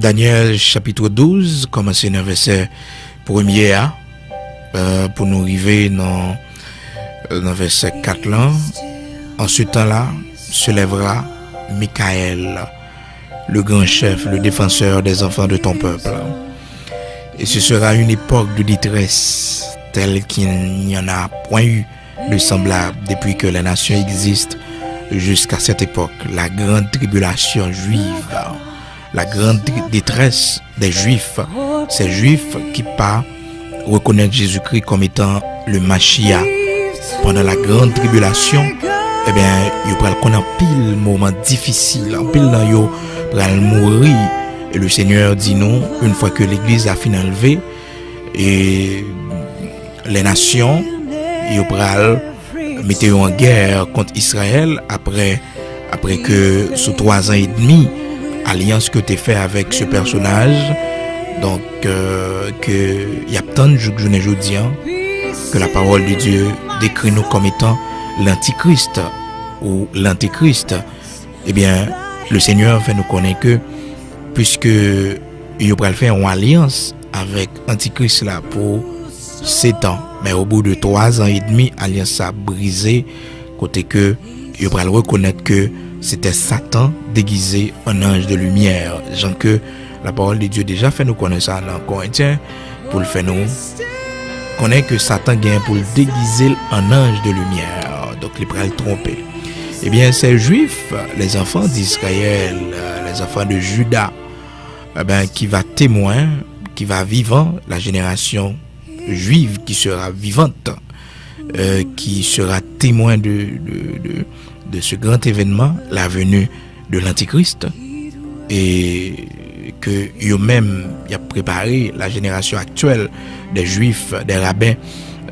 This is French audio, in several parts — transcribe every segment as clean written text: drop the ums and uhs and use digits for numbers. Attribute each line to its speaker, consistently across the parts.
Speaker 1: Daniel chapitre 12, commencer dans verset 1er pour nous arriver dans verset 4 là. En ce temps-là, se lèvera Michael, le grand chef, le défenseur des enfants de ton peuple. Et ce sera une époque de détresse telle qu'il n'y en a point eu de semblable depuis que les nations existent jusqu'à cette époque. La grande tribulation juive, la grande détresse des Juifs, ces Juifs qui pas reconnaître Jésus-Christ comme étant le Mashiach. Pendant la grande tribulation, eh bien, ils prennent en pile moment difficile, en pile dans yo pral mourir. Et le Seigneur dit non, une fois que l'église a fini enlevé et les nations, ils pral mettre en guerre contre Israël après que sous 3 ans et demi alliance que tu fait avec ce personnage. Donc que il y a tant de jours que je ne dis que la parole de Dieu décrit nous comme étant l'antichrist ou l'antéchrist. Eh bien, le Seigneur fait nous connaître que puisque il va faire une alliance avec antichrist là pour 7 ans, mais au bout de 3 ans et demi, alliance a brisé côté que il va reconnaître que c'était Satan déguisé en ange de lumière. Genre que la parole de Dieu déjà fait nous connaître ça dans Corinthiens pour le faire nous connaître que Satan gagne pour le déguiser en ange de lumière. Donc il va le tromper. Eh bien, ces Juifs, les enfants d'Israël, les enfants de Juda, eh bien, qui va témoin, qui va vivant, la génération juive qui sera vivante, qui sera témoin de ce grand événement, la venue de l'Antichrist, et que eux-mêmes y a préparé la génération actuelle des Juifs, des rabbins,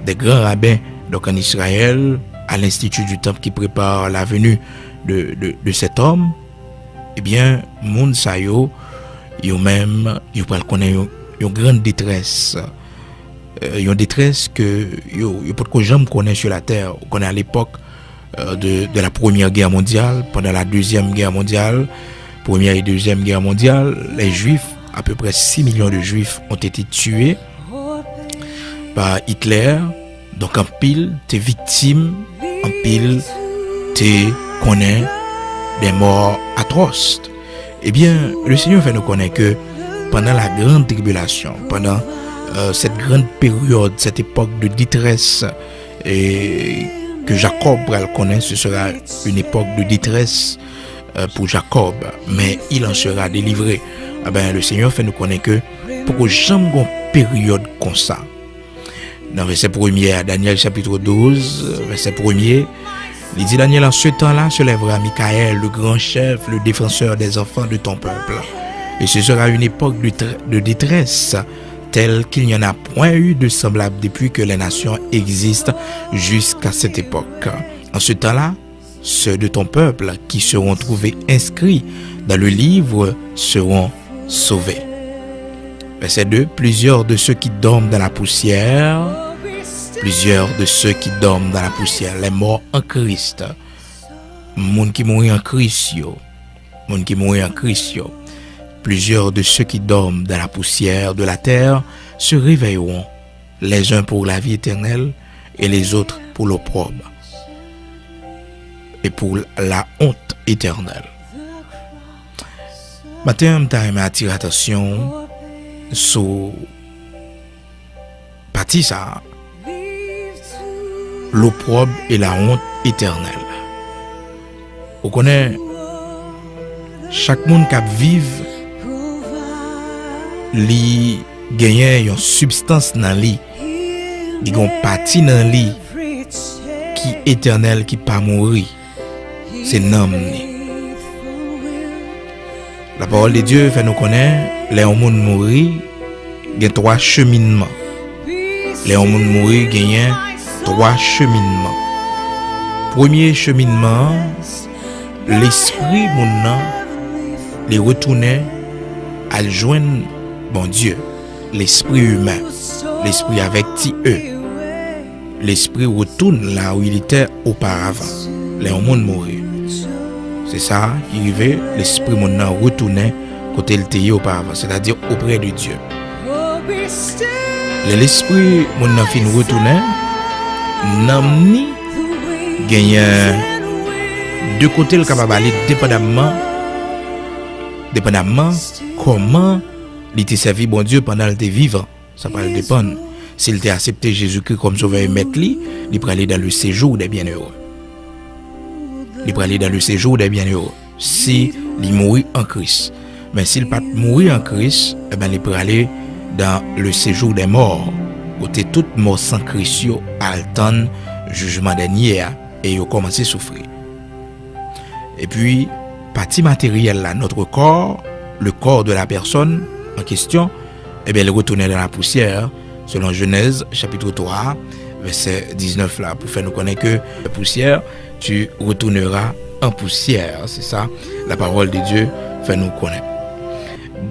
Speaker 1: des grands rabbins, donc en Israël, à l'Institut du Temple qui prépare la venue de cet homme. Eh bien, moun sa yo même yo pral connaître une grande détresse, une détresse que yo pas de jamais connaît sur la terre. On connaît à l'époque de la Première Guerre mondiale, pendant la Deuxième Guerre mondiale, Première et Deuxième Guerre mondiale, les Juifs, à peu près 6 millions de Juifs ont été tués par Hitler. Donc en pile, t'es victime, en pile, t'es connaît des morts atroces. Eh bien, le Seigneur fait nous connaître que pendant la grande tribulation, pendant cette grande période, cette époque de détresse, et que Jacob connaît, ce sera une époque de détresse pour Jacob, mais il en sera délivré. Eh bien, le Seigneur fait nous connaître que pour que jamais une période comme ça. Dans verset 1er, Daniel chapitre 12, verset 1er, il dit Daniel, en ce temps-là se lèvera Michael, le grand chef, le défenseur des enfants de ton peuple. Et ce sera une époque de détresse telle qu'il n'y en a point eu de semblable depuis que les nations existent jusqu'à cette époque. En ce temps-là, ceux de ton peuple qui seront trouvés inscrits dans le livre seront sauvés. Verset 2, plusieurs de ceux qui dorment dans la poussière, les morts en Christ, monde qui mourit en Christ, plusieurs de ceux qui dorment dans la poussière de la terre se réveilleront, les uns pour la vie éternelle et les autres pour l'opprobre et pour la honte éternelle. Maintenant, je vais attirer l'attention sur partie ça, l'opprobre et la honte éternelle. Vous connaissez, chaque monde qui vive, li gagne une substance dans lui, il y a une partie dans lui qui est éternelle, qui pas mourir. C'est l'homme. La parole de Dieu fait nous connaître, les hommes mourir, il y a 3 cheminements. Les hommes mourir, il y a 3 cheminements. Premier cheminement, l'esprit mon les retourner à joindre bon Dieu, l'esprit humain, l'esprit avec petit e. L'esprit retourne là où il était auparavant. Les hommes mourir. C'est ça, il arrivait, l'esprit mon retournait côté le théo auparavant, c'est-à-dire auprès de Dieu. L'esprit mon nan fin retourner n'amni gagne de côté le capable aller dépendamment comment il était servi bon Dieu pendant qu'il était vivant. Ça va dépendre. S'il était accepté Jésus-Christ comme sauveur et maître, il peut aller dans le séjour des bienheureux. Il peut aller dans le séjour des bienheureux. Si il mourit en Christ. Mais s'il pas mourir en Christ, eh ben il peut aller dans le séjour des morts. Côté toute mort sans Christ, attend jugement dernier et il commence à souffrir. Et puis, partie matérielle là, notre corps, le corps de la personne en question, eh bien, il retourne dans la poussière, selon Genèse, chapitre 3, verset 19 là, pour faire nous connaître que la poussière, tu retourneras en poussière. C'est ça, la parole de Dieu fait nous connaître.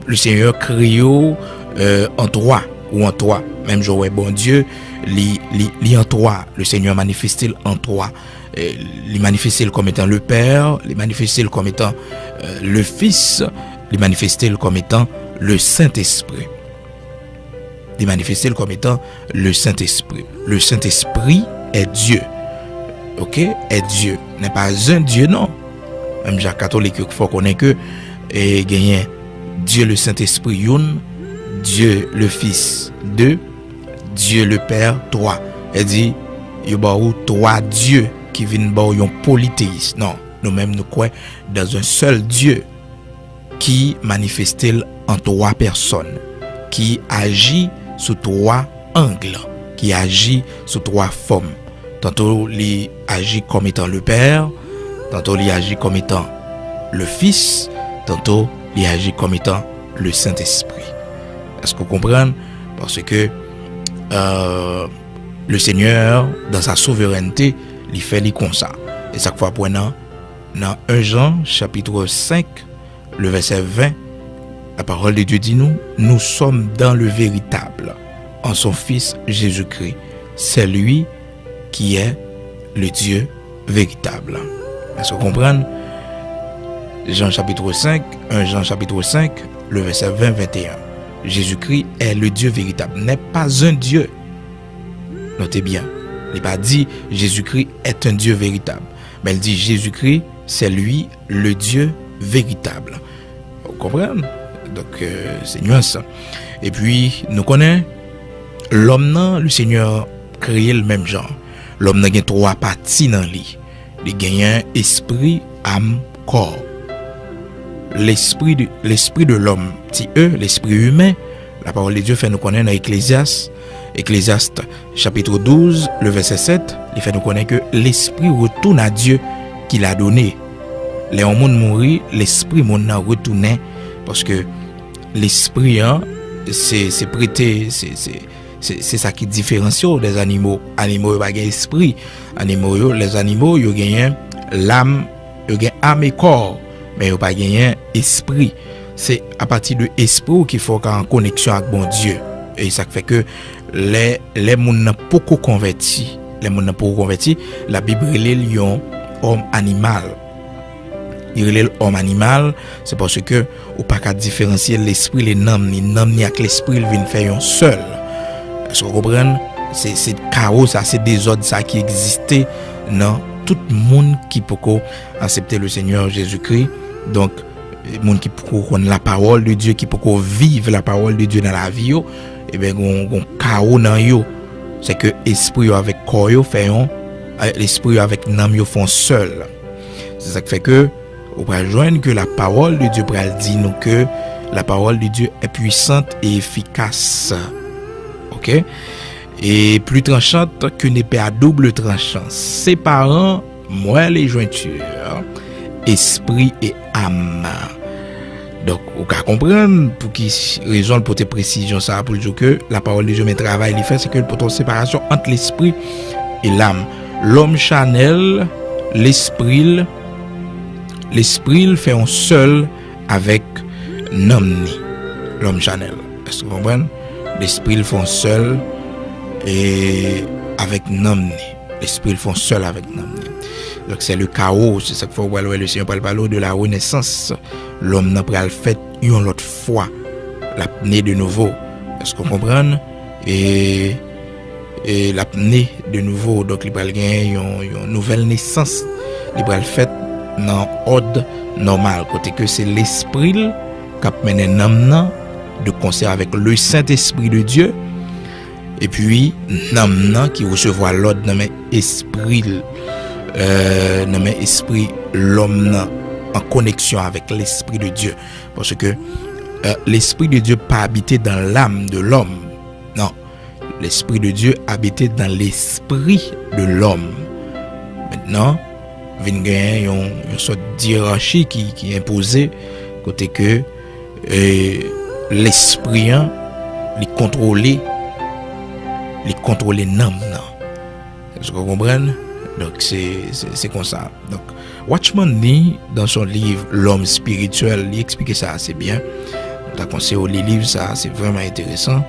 Speaker 1: Le Seigneur crie en toi ou en toi. Même jour, bon Dieu, li en toi. Le Seigneur manifeste en toi. Il manifeste comme étant le Père, il manifeste comme étant le Fils, il manifeste comme étant le Saint-Esprit. Il manifeste comme étant le Saint-Esprit. Le Saint-Esprit est Dieu. Ok? Est Dieu. N'est pas un Dieu, non. Même Jacques catholique, il faut connaître que gagne Dieu le Saint-Esprit, une, Dieu le Fils, deux, Dieu le Père, trois. Elle dit, il y a trois dieux qui viennent par un polythéisme. Non, nous-mêmes nous croyons dans un seul Dieu qui manifeste en trois personnes, qui agit sous trois angles, qui agit sous trois formes. Tantôt il agit comme étant le Père, tantôt il agit comme étant le Fils, tantôt il agit comme étant le Saint-Esprit. Est-ce que vous comprenez? Parce que le Seigneur, dans sa souveraineté, il fait les comme ça. Et chaque fois, dans 1 Jean, chapitre 5, le verset 20, la parole de Dieu dit nous sommes dans le véritable, en son Fils Jésus-Christ. C'est lui qui est le Dieu véritable. Est-ce que vous comprenez? Jean chapitre 5, 1 Jean chapitre 5, le verset 20-21. Jésus-Christ est le Dieu véritable, n'est pas un Dieu. Notez bien, il n'est pas dit Jésus-Christ est un Dieu véritable, mais il dit Jésus-Christ, c'est lui le Dieu véritable. Vous comprenez? Donc, c'est nuance. Et puis, nous connaissons l'homme, le Seigneur créé le même genre. L'homme a trois parties dans lui. Il a un esprit, âme, corps. L'esprit de l'homme, l'esprit humain, la parole de Dieu fait nous connaître dans Ecclésiaste chapitre 12, le verset 7, il fait nous connaître que l'esprit retourne à Dieu qu'il a donné. Les hommes mourir, l'esprit mon retourné parce que l'esprit c'est prêté, c'est ça qui différencie des animaux. Animaux pas gain esprit, les animaux ils gagnent l'âme, ils gagnent âme et corps. Mais il n'y a pas gagné esprit. C'est à partir de l'esprit qu'il faut qu'en connexion avec bon Dieu. Et ça fait que les gens n'ont pas converti. La Bible est un homme animal. Il est l'homme animal, c'est parce que on pas qu'à différencier l'esprit les noms ni avec l'esprit il vient faire un seul. Est-ce que vous comprenez? C'est chaos ça, c'est désordre ça qui existait dans tout le monde qui peut accepter le Seigneur Jésus-Christ. Donc le monde qui peut connaître la parole de Dieu, qui peut vivre la parole de Dieu dans la vie, et bien on chaos dans yo. C'est que esprit avec corps yo fait l'esprit avec l'âme yo font seul. C'est ça qui fait que on va joindre que la parole de Dieu pral dit nous que la parole de Dieu est puissante et efficace. OK? Et plus tranchante qu'une épée à double tranchant, séparant moi les jointures, esprit et âme. Donc, vous pouvez comprendre pour qui raison pour tes précisions ça pour dire que la parole de Dieu mais travail il fait c'est que pour une séparation entre l'esprit et l'âme. L'homme charnel, l'esprit fait un seul avec l'homme. L'homme charnel. Est-ce que vous comprenez? L'esprit fait un seul et avec l'homme. L'esprit font seul avec l'homme. Donc c'est le chaos, c'est ça qu'il faut voir le Seigneur parle de la renaissance l'homme n'a pas le fait une autre fois l'apnée de nouveau. Est-ce qu'on comprend? Et l'apnée de nouveau, donc il va gagner une nouvelle naissance, il va le fait dans ordre normal, côté que c'est l'esprit qui a mené l'homme de concert avec le Saint-Esprit de Dieu, et puis l'homme qui recevoir l'ordre dans l'esprit l'homme en connexion avec l'Esprit de Dieu, parce que l'Esprit de Dieu pas habité dans l'âme de l'homme, non, l'Esprit de Dieu habité dans l'esprit de l'homme. Maintenant vient gagner une sorte d'hierarchie qui est imposée, côté que l'esprit les contrôler l'âme. Est-ce que vous comprenez? Donc c'est comme ça. Donc Watchman Nee, dans son livre L'homme spirituel, il explique ça assez bien. Je conseille les livres, ça c'est vraiment intéressant.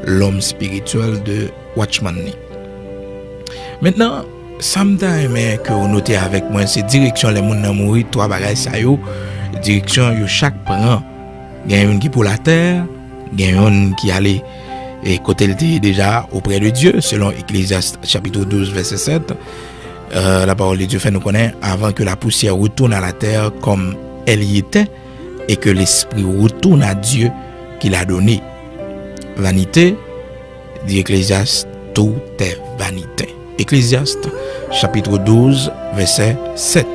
Speaker 1: L'homme spirituel de Watchman Nee. Maintenant, ça me aimé que vous notez avec moi, c'est direction les monde mourir, trois bagages ça yo, direction yo chaque parent. Il y a une qui pour la terre, il y a une qui allait et côté déjà auprès de Dieu, selon Ecclésiaste chapitre 12 verset 7. La parole de Dieu fait nous connaître avant que la poussière retourne à la terre comme elle y était et que l'esprit retourne à Dieu qui l'a donné. Vanité, dit Ecclésiaste, tout est vanité. Ecclésiaste chapitre 12 verset 7.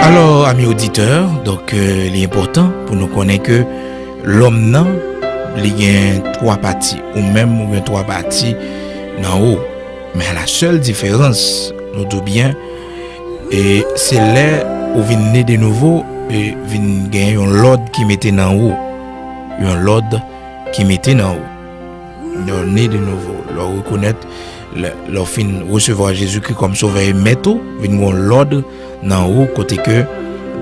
Speaker 1: Alors, amis auditeurs, donc il est important pour nous connaître que l'homme nan, il y a trois parties, ou même il y a trois parties en haut. Mais la seule différence, nous dit bien, et c'est là où vient né de nouveau et vient gagner un l'ordre qui mettait en haut. Un l'ordre qui mettait en haut. Nous né de nouveau, leur reconnaître, leur fin recevoir Jésus-Christ comme sauveur et maître, vient l'ordre en haut, côté que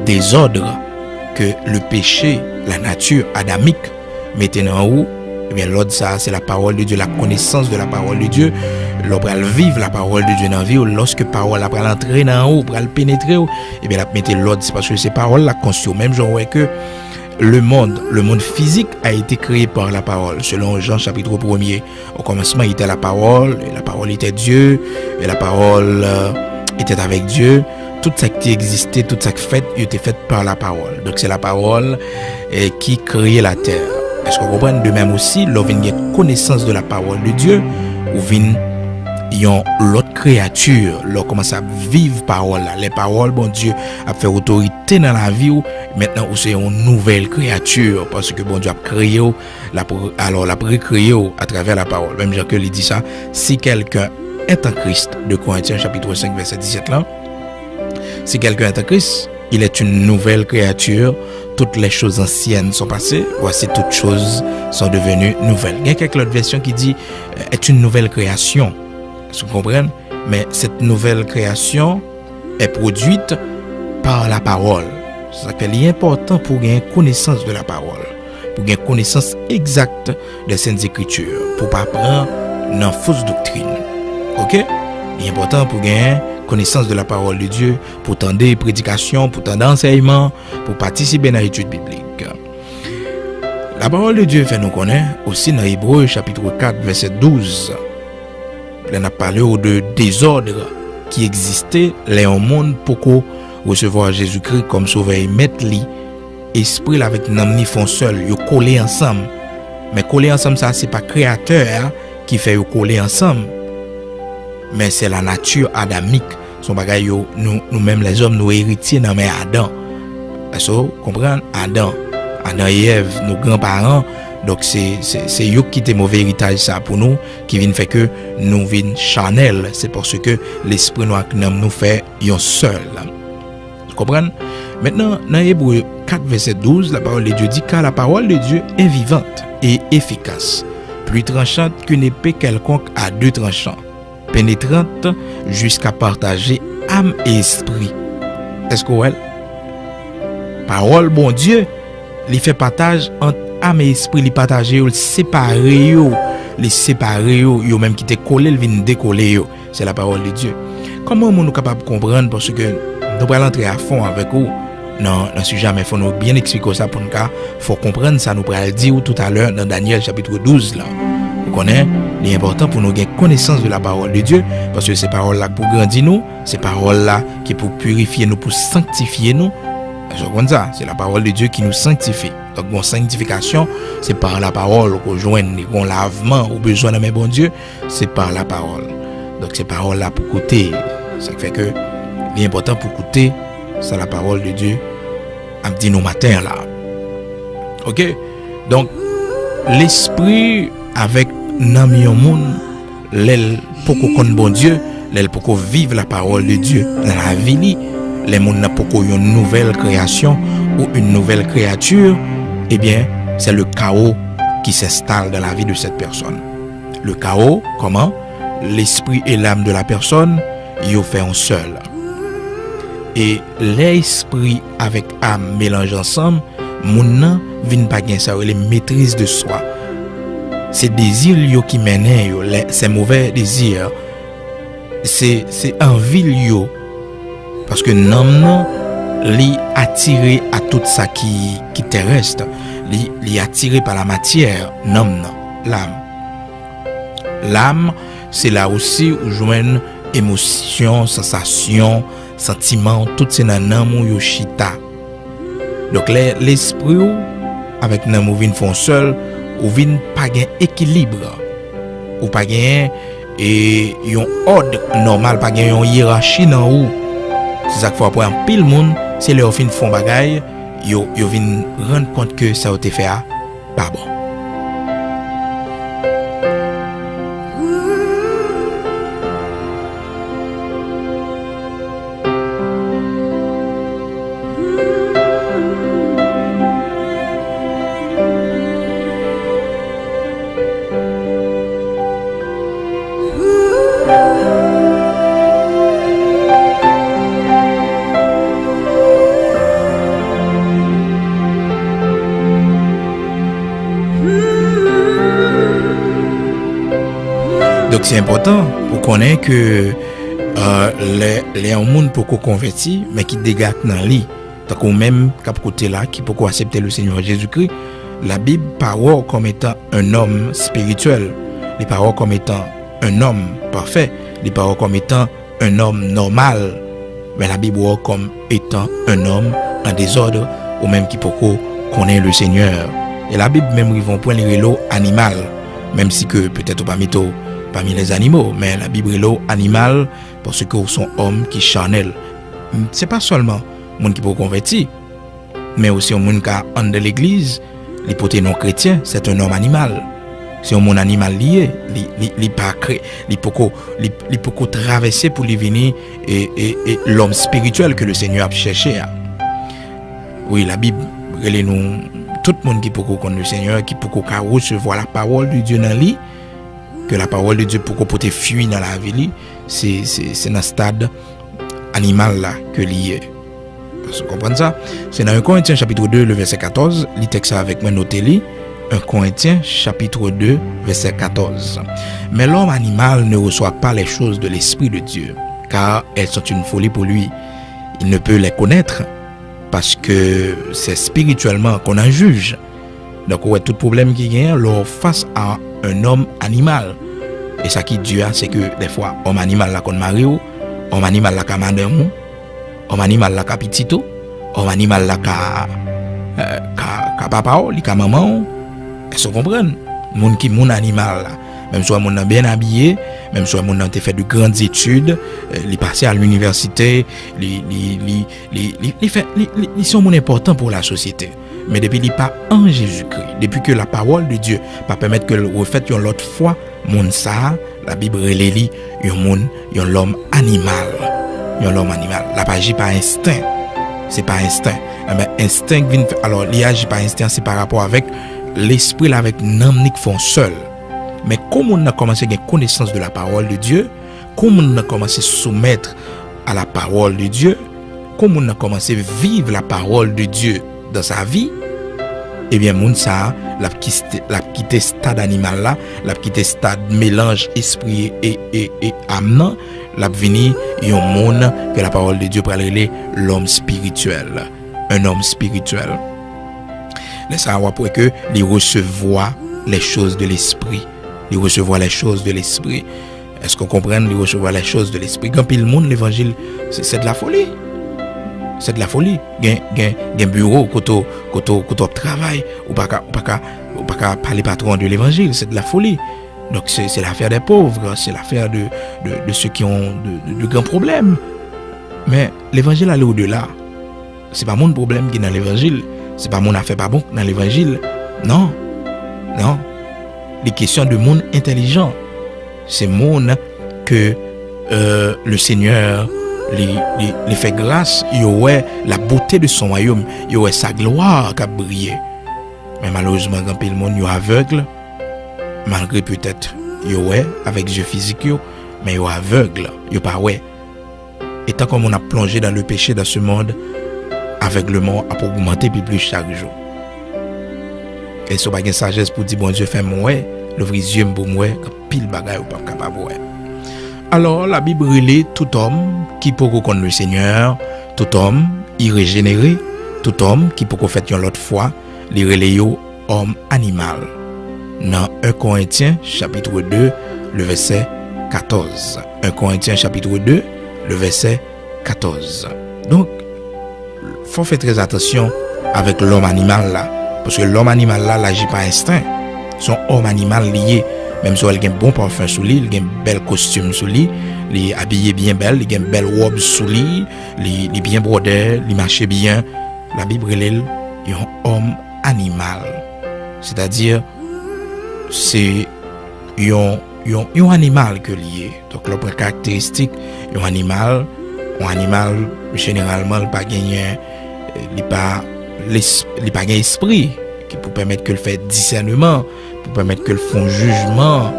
Speaker 1: des ordres que le péché, la nature adamique mettait en haut. Eh bien, l'ordre, ça, c'est la parole de Dieu, la connaissance de la parole de Dieu. L'homme va vivre la parole de Dieu dans la vie. Lorsque la parole va entrer dans haut, va pénétrer, eh bien, la mettre l'ordre, c'est parce que ces paroles-là constituent. Même genre que le monde physique a été créé par la parole. Selon Jean chapitre 1er, au commencement, il était la parole, et la parole était Dieu, et la parole était avec Dieu. Tout ça qui existait, tout ça qui fait, il était fait par la parole. Donc c'est la parole qui créait la terre. Est-ce qu'on comprend? De même aussi, lorsqu'on a une connaissance de la parole de Dieu, ou l'autre créature, lorsqu'on commence à vivre parole là, les paroles, bon Dieu a fait autorité dans la vie, maintenant c'est une nouvelle créature, parce que bon Dieu a créé, alors l'a créé à travers la parole. Même Jean que il dit ça, si quelqu'un est en Christ, de Corinthiens chapitre 5 verset 17 là, si quelqu'un est en Christ, il est une nouvelle créature. Toutes les choses anciennes sont passées. Voici toutes choses sont devenues nouvelles. Il y a quelques autres versions qui disent est une nouvelle création. Vous comprenez? Mais cette nouvelle création est produite par la parole. C'est ça qu'il est important pour gagner connaissance de la parole, pour gagner connaissance exacte des Saintes Écritures, pour ne pas prendre dans fausse doctrine. Ok? Il est important pour gagner connaissance de la parole de Dieu, pour tendre des prédications, pour tendre enseignements, pour participer à l'étude biblique. La parole de Dieu fait nous connaître aussi dans Hébreux chapitre 4 verset 12. On a parlé de désordre qui existait là au monde pour recevoir Jésus-Christ comme sauveur et maître li. Esprit avec n'amni font seul, yo collé ensemble. Mais coller ensemble ça c'est pas créateur qui fait yo coller ensemble. Mais c'est la nature adamique. Son bagay yo, nous-mêmes les hommes, nous héritiers dans mais Adam. Parce que vous comprenez? Adam et Ève, nos grands-parents. Donc c'est eux qui étaient mauvais héritage ça pour nous, qui viennent faire que nous viennent charnel. C'est parce que l'esprit nous fait un seul. Vous comprenez? Maintenant, dans Hébreu 4, verset 12, la parole de Dieu dit: car la parole de Dieu est vivante et efficace, plus tranchante qu'une épée quelconque à deux tranchants, pénétrante jusqu'à partager âme et esprit. Est-ce que ouais? Parole bon Dieu, il fait partage entre âme et esprit, il partage, il sépare, les séparer, yo même qui te collé, il vient décoller yo. C'est la parole de Dieu. Comment nous capable de comprendre, parce que nous allons entrer à fond avec vous dans le sujet, mais il faut nous bien expliquer ça pour nous, faut comprendre ça, nous allons dire tout à l'heure dans Daniel chapitre 12 là. Vous connaissez, il est important pour nous gagner connaissance de la parole de Dieu, parce que ces paroles là pour grandir nous, ces paroles là qui pour purifier nous, pour sanctifier nous. Comme ça, c'est la parole de Dieu qui nous sanctifie. Donc, mon sanctification, c'est par la parole qu'on joigne, qu'on lavement, au besoin de mes bon Dieu, c'est par la parole. Donc, ces paroles-là pour écouter, ça fait que l'important pour écouter, c'est la parole de Dieu, à me dire nos matins là. Ok? Donc, l'esprit avec Nami Moun, l'aile pour qu'on connaisse bon Dieu, l'aile pour qu'on vive la parole de Dieu dans la vie. Les gens n'ont pas une nouvelle création ou une nouvelle créature, eh bien, c'est le chaos qui s'installe dans la vie de cette personne. Le chaos, comment? L'esprit et l'âme de la personne, ils ont fait un seul. Et l'esprit avec âme mélangent ensemble, mon nom vient pas gagner ça, les maîtrise de soi. Ces désirs qui mènent, ces mauvais désirs, c'est envie yo. Parce que l'homme est attiré à tout ça qui terrestre, il est attiré par la matière, l'âme. L'âme, c'est là aussi où joignent émotion, sensation, sentiment, tout c'est dans l'âme ou yoshita. Donc l'esprit avec l'âme ou vin font seul, ou vin pas gain équilibre, ou pas gain et yon ordre normal, pas gain yon hiérarchie dans ou. C'est ça qu'il faut apprendre. Pile monde, c'est leur fin font bagaille, yo vinn rendre compte que ça a été fait pas bon. Donc c'est important pour connaître que les gens pour qu'on convertir mais qui dégagent dans lit tant qu'on même cap côté là qui pour accepter le Seigneur Jésus-Christ. La Bible parle comme étant un homme spirituel, les paroles comme étant un homme parfait, les paroles comme étant un homme normal, mais la Bible comme étant un homme en désordre ou même qui pour connaît le Seigneur. Et la Bible même ils vont prendre les vélos animal, même si que peut-être parmi les animaux, mais la Bible est animal parce que sont hommes qui charnel. C'est pas seulement monde qui peut convertir, mais aussi un monde qui est de l'église, les potes non chrétiens, c'est un homme animal. C'est un monde animal lié, il pas créé, il peut traverser pour lui venir et l'homme spirituel que le Seigneur a cherché. Oui, la Bible nous tout le monde qui peut connaître le Seigneur, qui peut recevoir la parole de Dieu dans lui. Que la parole de Dieu pour qu'on puisse fuir dans la vie, c'est dans le stade animal là que lié. Vous comprenez ça? C'est dans 1 Corinthiens chapitre 2, le verset 14. Le texte avec moi noté 1 Corinthiens chapitre 2, verset 14. Mais l'homme animal ne reçoit pas les choses de l'Esprit de Dieu, car elles sont une folie pour lui. Il ne peut les connaître parce que c'est spirituellement qu'on en juge. Donc, ouais, tout problème qui vient, leur face à un homme animal. Et ça qui Dieu a, c'est que des fois, homme animal là qu'on marie, homme animal là qu'on madame, homme animal là qu'on petito, homme animal là qu'on papa, qu'on maman. Est-ce que vous comprenez? Mon animal là, même soit mon bien habillé, même soit mon fait de grandes études, il passé à l'université, ils sont important pour la société. Mais depuis qu'il pas en Jésus-Christ, depuis que la parole de Dieu va permettre que le refait une autre fois, mon ça, la Bible relit l'homme animal. L'homme animal. La pas agit par instinct. c'est pas instinct. Mais instinct vient, alors il agit pas instinct, c'est par rapport avec l'esprit là, avec l'âme qui font seul. Mais comme on a commencé à avoir connaissance de la parole de Dieu, comme on a commencé à soumettre à la parole de Dieu, comme on a commencé à vivre la parole de Dieu dans sa vie, eh bien, moun ça, l'a quitté stade animal là, l'a quitté stade mélange esprit et âme, l'a venu yon monde que la parole de Dieu pour aller l'homme spirituel, un homme spirituel. Laisse savoir pour que il recevoir les choses de l'esprit, il recevoir les choses de l'esprit. Est-ce qu'on comprend, il recevoir les choses de l'esprit? Quand pile monde l'évangile, c'est de la folie. C'est de la folie. Gen bureau koto travail ou pas parler patron de l'évangile, c'est de la folie. Donc c'est l'affaire des pauvres, c'est l'affaire de ceux qui ont de grands problèmes. Mais l'évangile allait au-delà. C'est pas mon problème qui est dans l'évangile, c'est pas mon affaire pas bon dans l'évangile. Non. Les questions de monde intelligent. C'est monde que le Seigneur les fait grâce, il y aurait la beauté de son royaume, il y aurait sa gloire qui a brillé. Mais malheureusement, quand le monde est aveugle, malgré peut-être, il y aurait avec les yeux physiques, mais il y aurait aveugle, il n'y a pas ouais. Et tant comme on a plongé dans le péché dans ce monde, aveuglement a augmenté plus chaque jour. Et si on n'a pas de sagesse pour dire bon Dieu fait moi, l'ouvre les yeux pour moi, pile bagaille ou pas capable ouais. Alors, la Bible relève tout homme qui peut connaître le Seigneur, tout homme irrégénéré, tout homme qui peut faire une autre fois, les relève homme animal. Dans 1 Corinthiens chapitre 2, le verset 14. 1 Corinthiens chapitre 2, le verset 14. Donc, il faut faire très attention avec l'homme animal là, parce que l'homme animal là, n'agit pas instinct. Son homme animal lié. Même si il a un bon parfum sous lui, il a un bel costume sous lui, il est habillé bien belle, il a une belle robe sous lui, il est bien brodé, il marche bien. La Bible est un homme animal. C'est-à-dire, c'est un animal que lié. Donc, la caractéristique, un animal généralement, il n'a pas gagné, il n'a pas gagné esprit qui peut permettre que le fait discernement, pour permettre que le font jugement.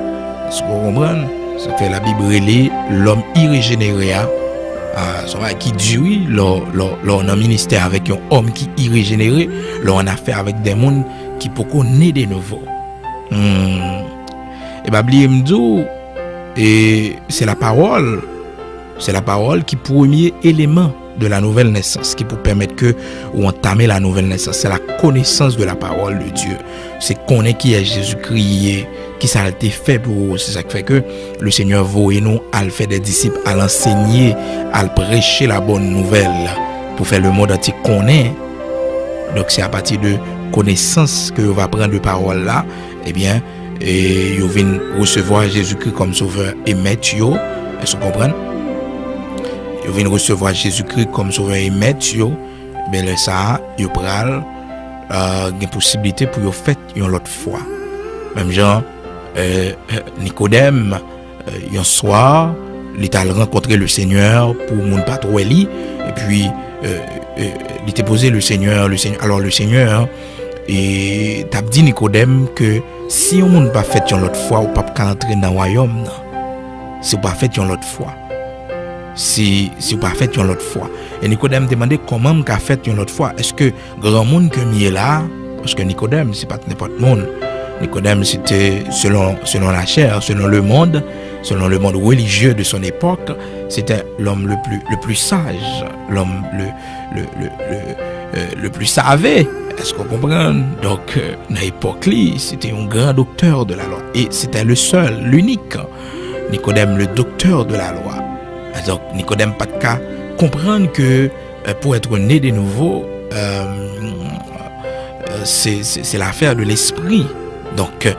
Speaker 1: Est-ce que vous comprenez? Ça fait la Bible relève l'homme irrégénéré, qui dit l'on a ministère avec un homme qui irrégénéré, l'on a affaire avec des mondes qui peuvent naître de nouveau. Et bien, c'est la parole qui est le premier élément de la nouvelle naissance, qui peut permettre que ou entamer la nouvelle naissance. C'est la connaissance de la parole de Dieu. C'est connaître qui est Jésus-Christ, qui ça a été fait pour vous. C'est ça qui fait que le Seigneur veut et nous à le faire des disciples, à l'enseigner, à le prêcher la bonne nouvelle pour faire le monde entier connaître. Donc c'est à partir de connaissance que vous va prendre de parole là, eh bien, et vous venez recevoir Jésus-Christ comme sauveur et maître. Est-ce que vous comprenez? Vous venez recevoir Jésus-Christ comme sauveur et maître, ben là ça, vous pral une possibilité pour vous faire une autre fois. Même genre Nicodème, un soir, il a rencontré le Seigneur pour mon pas trop et puis il t'a posé le Seigneur. Alors le Seigneur et t'a dit Nicodème que si on ne pas fait une autre fois, ou pas entrer dans le royaume, si on pas fait une autre fois. Si vous pas fait une autre fois. Et Nicodème demandait comment on a fait une autre fois. Est-ce que grand monde que m'y est là, parce que Nicodème c'est pas n'importe monde. Nicodème c'était selon la chair, selon le monde religieux de son époque, c'était l'homme le plus sage, l'homme le plus savé. Est-ce qu'on comprend? Donc dans l'époque c'était un grand docteur de la loi et c'était le seul, l'unique Nicodème, le docteur de la loi. Donc Nicodème pas de cas comprendre que pour être né de nouveau c'est l'affaire de l'esprit. Donc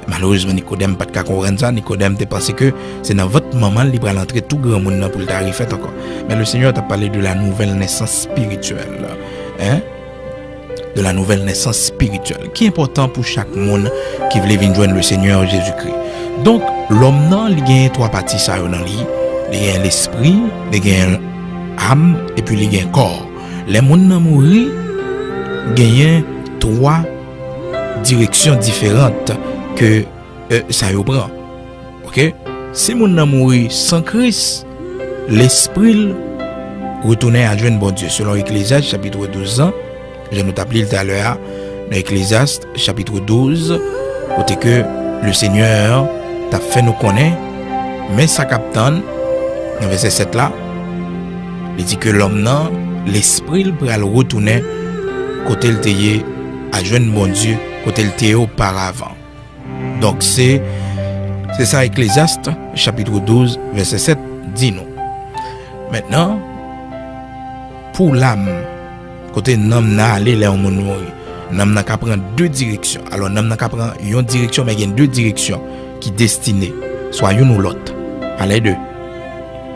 Speaker 1: malheureusement Nicodème pas de cas comprendre ça. Nicodème te pensé que c'est dans votre moment libre à l'entrée tout grand monde pour le tarif encore. Mais le Seigneur t'a parlé de la nouvelle naissance spirituelle, de la nouvelle naissance spirituelle qui est important pour chaque monde qui veut venir joindre le Seigneur Jésus-Christ. Donc l'homme nan il gagne trois parties ça dans lui. Il y a l'esprit, il y a l'âme et puis il y a le corps. les gens qui mourir gagnent 3 directions différentes que ça y prend. OK? Si les gens mourir sans Christ, l'esprit retourner à joindre bon Dieu. Selon Ecclésiaste chapitre 12, je nous t'appelais tout à l'heure, dans Ecclésiaste chapitre 12, côté que le Seigneur t'a fait nous connaître, mais ça captonne, dans verset 7 là, il dit que l'homme non, l'esprit pour le retourner côté le théier à joindre bon Dieu, côté le théier auparavant. Donc c'est ça Ecclésiaste chapitre 12 verset 7 dit nous. Maintenant pour l'âme, côté l'homme n'a aller là on mourir. L'homme n'a qu'à prendre 2 directions. Alors l'homme n'a qu'à prendre une direction mais il y a 2 directions qui destinées soit une ou l'autre. Pas les deux.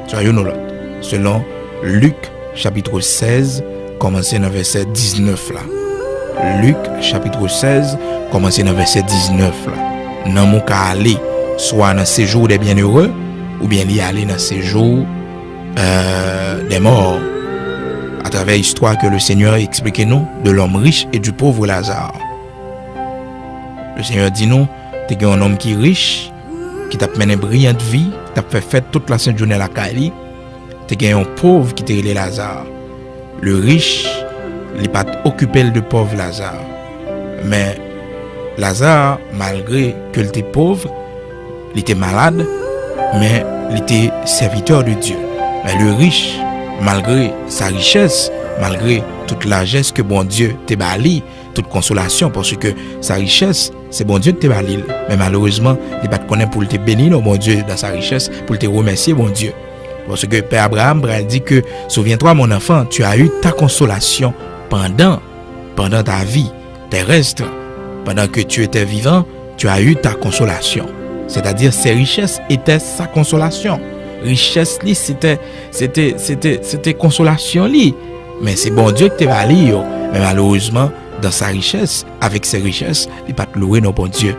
Speaker 1: Soit une ou l'autre. Selon Luc chapitre 16 commencer dans verset 19 là. Luc chapitre 16 commencer dans verset 19 là. Nan mon ka aller soit dans séjour des bienheureux ou bien y aller dans séjour des morts, à travers l'histoire que le Seigneur explique nous de l'homme riche et du pauvre Lazare. Le Seigneur dit nous, tu es un homme qui est riche, qui t'a mené une brillante vie, t'a fait fête toute la sainte journée à la Cali. Tu es un pauvre qui t'a relé Lazare. Le riche, il n'est pas occupé de pauvre Lazare. Mais Lazare, malgré qu'il était pauvre, il était malade, mais il était serviteur de Dieu. Mais le riche, malgré sa richesse, malgré toute la largesse que bon Dieu t'a bali, toute consolation, parce que sa richesse, c'est bon Dieu qui t'a bali. Mais malheureusement, il ne connaît pas pour te bénir, bon Dieu, dans sa richesse, pour te remercier, bon Dieu. Parce que Père Abraham dit que, souviens-toi, mon enfant, tu as eu ta consolation pendant ta vie terrestre. Pendant que tu étais vivant, tu as eu ta consolation. C'est-à-dire, ses richesses étaient sa consolation. Richesse li c'était consolation li, mais c'est bon Dieu qui t'a bali. Mais malheureusement dans sa richesse, avec ses richesses, il pas louer non bon Dieu.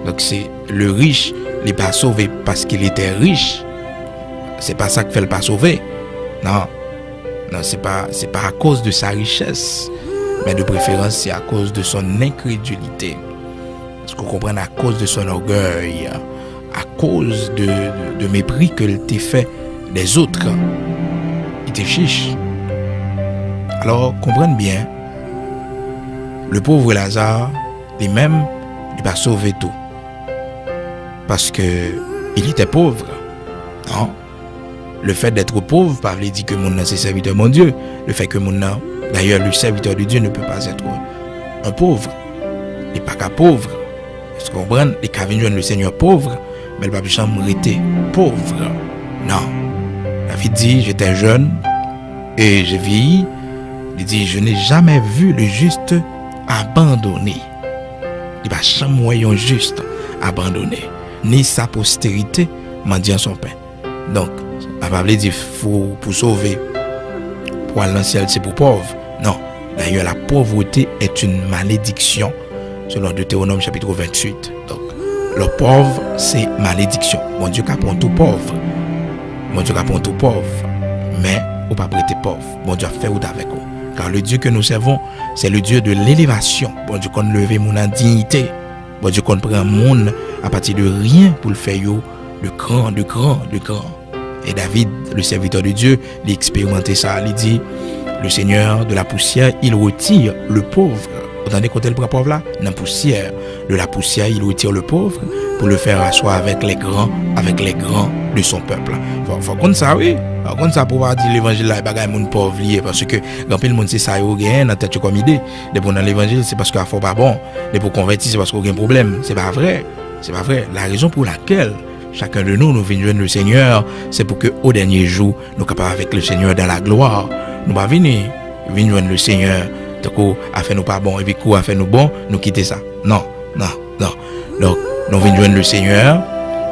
Speaker 1: Donc c'est le riche, il pas sauvé parce qu'il était riche. C'est pas ça qui fait le pas sauver. Non, c'est pas à cause de sa richesse, mais de préférence c'est à cause de son incrédulité. Parce qu'on comprend à cause de son orgueil, à cause de mépris que t'a fait des autres, il te chiche. Alors, comprenez bien, le pauvre Lazare, lui-même, il va sauver tout. Parce que il était pauvre. Non? Le fait d'être pauvre, pas veut dire que mon c'est serviteur de mon Dieu. Le fait que d'ailleurs, le serviteur de Dieu ne peut pas être un pauvre. Il n'est pas qu'un pauvre. Est-ce qu'on comprend? Il peut venir le Seigneur pauvre, mais il ne peut pas jamais être pauvre. Non. David dit, j'étais jeune et j'ai vieilli. Il dit, je n'ai jamais vu le juste abandonné. Il ne va jamais voir un juste abandonné. Ni sa postérité mendiant son pain. Donc, la Bible dit, pour sauver, pour aller dans le ciel, c'est pour pauvre. Non. D'ailleurs, la pauvreté est une malédiction, selon Deutéronome chapitre 28. Donc, le pauvre, c'est malédiction. Bon Dieu capon tout pauvre. Bon Dieu capon tout pauvre. Mais, ou pas prêter pauvre. Bon Dieu a fait ou avec vous. Car le Dieu que nous servons, c'est le Dieu de l'élévation. Bon Dieu qu'on lever mon dignité. Bon Dieu qu'on prend monde à partir de rien pour le faire de grand. Et David, le serviteur de Dieu, il expérimenté ça. Il dit, le Seigneur de la poussière, il retire le pauvre. Vous entendez quand elle prend pauvre là? Dans la poussière. De la poussière, il retire le pauvre pour le faire asseoir avec les grands de son peuple. Faut qu'on ça, oui. Faut qu'on ça pour dire l'évangile là, bagay moun pauvre lié parce que grand pile monde c'est ça yo gagne dans tête comme idée. De pour dans l'évangile, c'est parce qu'il faut pas bon. De pour convertir, c'est parce qu'on a un problème. C'est pas vrai. C'est pas vrai. La raison pour laquelle chacun de nous venons joindre le Seigneur, c'est pour que au dernier jour, nous capables avec le Seigneur dans la gloire. Nous pas venir joindre le Seigneur, donc a fait nous pas bon et puis quoi a fait nous bon, nous quitter ça. Non. Donc nous venons joindre le Seigneur.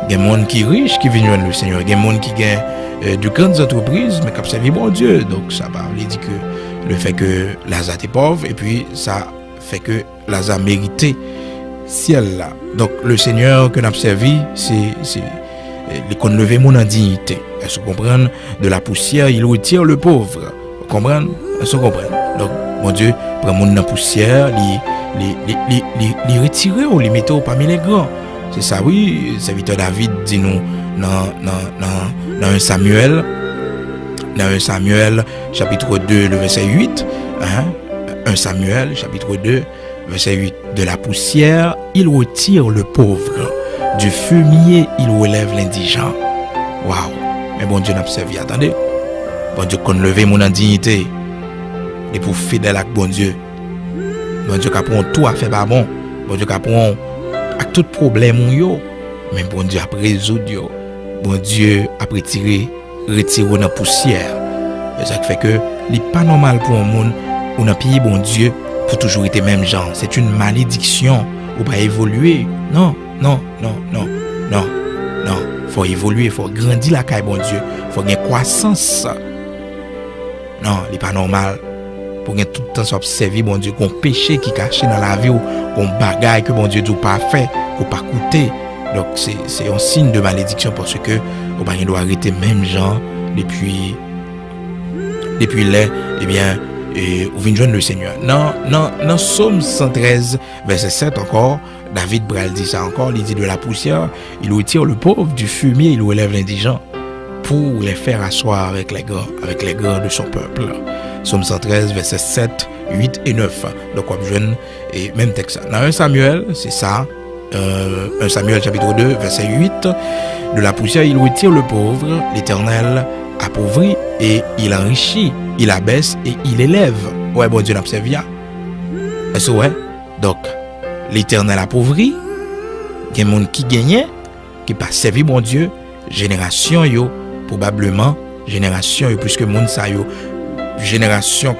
Speaker 1: Il y a des gens qui sont riches qui viennent joindre le Seigneur. Il y a des gens qui gagnent de grandes entreprises, mais qui servent bon Dieu. Donc ça veut dire que le fait que Lazare est pauvre, et puis ça fait que Lazare méritait ciel là. Donc le Seigneur que nous avons servi, c'est qu'on lever mon indignité. Est-ce que vous comprenez? De la poussière, il retire le pauvre. Vous comprenez? Est-ce que vous comprenez? Donc, mon Dieu, prend mon dans poussière, les retirer ou les mettre parmi les grands. C'est ça, oui, serviteur David dit nous dans 1 Samuel, chapitre 2, le verset 8, 1 Samuel, chapitre 2, verset 8, de la poussière, il retire le pauvre, du fumier, il relève l'indigent. Waouh! Mais bon Dieu n'a pas servi, attendez. Bon Dieu qu'on levé mon indignité. Et pour fidèle avec bon Dieu. Bon Dieu qui prend tout à faire pas bon. Bon Dieu qui prend à tout problème yo. Mais bon Dieu a résoudre yo. Bon Dieu a retirer dans la poussière. C'est ça qui fait que n'est pas normal pour un monde ou dans pays bon Dieu pour toujours être même genre. C'est une malédiction ou pas évoluer. Non. Faut évoluer, faut grandir la caille bon Dieu, faut gagner croissance. Non, il n'est pas normal pour gagner tout le temps s'observer bon Dieu qu'on péché qui caché dans la vie ou qu'on bagaille que bon Dieu dit pas fait, qu'on pas coûter. Donc c'est un signe de malédiction parce que on doit arrêter même gens depuis là, eh bien ou vient joindre le Seigneur. Non, Psaume 113 verset 7 encore, David Bral dit ça encore, il dit de la poussière, il retire le pauvre, du fumier, il relève l'indigent pour les faire asseoir avec les grands de son peuple. Psaume 113 verset 7, 8 et 9. Donc on jeune et même texte. Dans 1 Samuel, c'est ça. 1 Samuel chapitre 2 verset 8, de la poussière il retire le pauvre, l'Éternel appauvrit et il enrichit, il abaisse et il élève. Ouais, bon Dieu n'a pas servi. Est-ce ouais? Donc, l'Éternel appauvrit, il y a des gens qui gagnent, qui pas servi bon Dieu, génération yo, probablement, génération yo, puisque monde ça yo, génération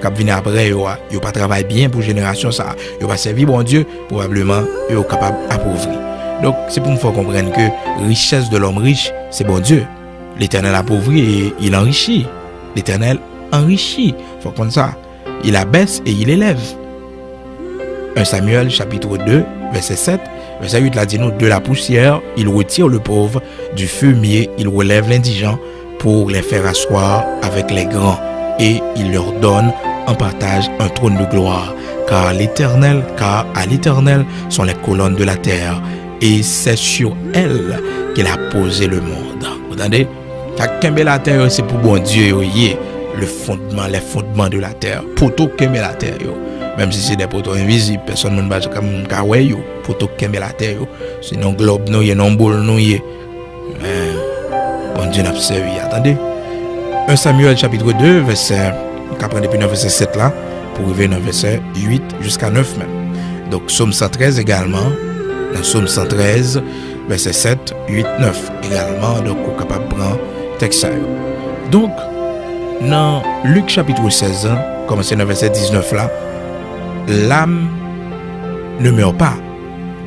Speaker 1: qui vient après yo pas travaillé bien pour génération ça, yo pas servi bon Dieu, probablement yo capable appauvrir. Donc, c'est pour nous faire comprendre que richesse de l'homme riche, c'est bon Dieu. L'Éternel appauvrit et il enrichit. L'Éternel enrichit. Il faut comprendre ça. Il abaisse et il élève. 1 Samuel chapitre 2, verset 7. Verset 8 là dit nous, de la poussière, il retire le pauvre, du fumier, il relève l'indigent pour les faire asseoir avec les grands. Et il leur donne en partage un trône de gloire. Car à l'Éternel sont les colonnes de la terre. Et c'est sur elle qu'il a posé le monde. Vous entendez? Quand la terre, c'est pour bon Dieu, les fondements de la terre. Pour tout qu'aimer la terre, même si c'est des poteaux invisibles, personne ne va comme Kawaii, pour tout qu'aimer la terre. Sinon, globe, nous, y a non boule, nous, bon Dieu n'a pas servi. Attendez. 1 Samuel chapitre 2, verset, on prend depuis le verset 7 là, pour arriver dans le verset 8 jusqu'à 9 même. Donc, Psaume 113 également. Dans Psaume 113, verset 7, 8, 9 également, donc on est capable de prendre texte. Donc, dans Luc chapitre 16, commencé dans verset 19 là, l'âme ne meurt pas.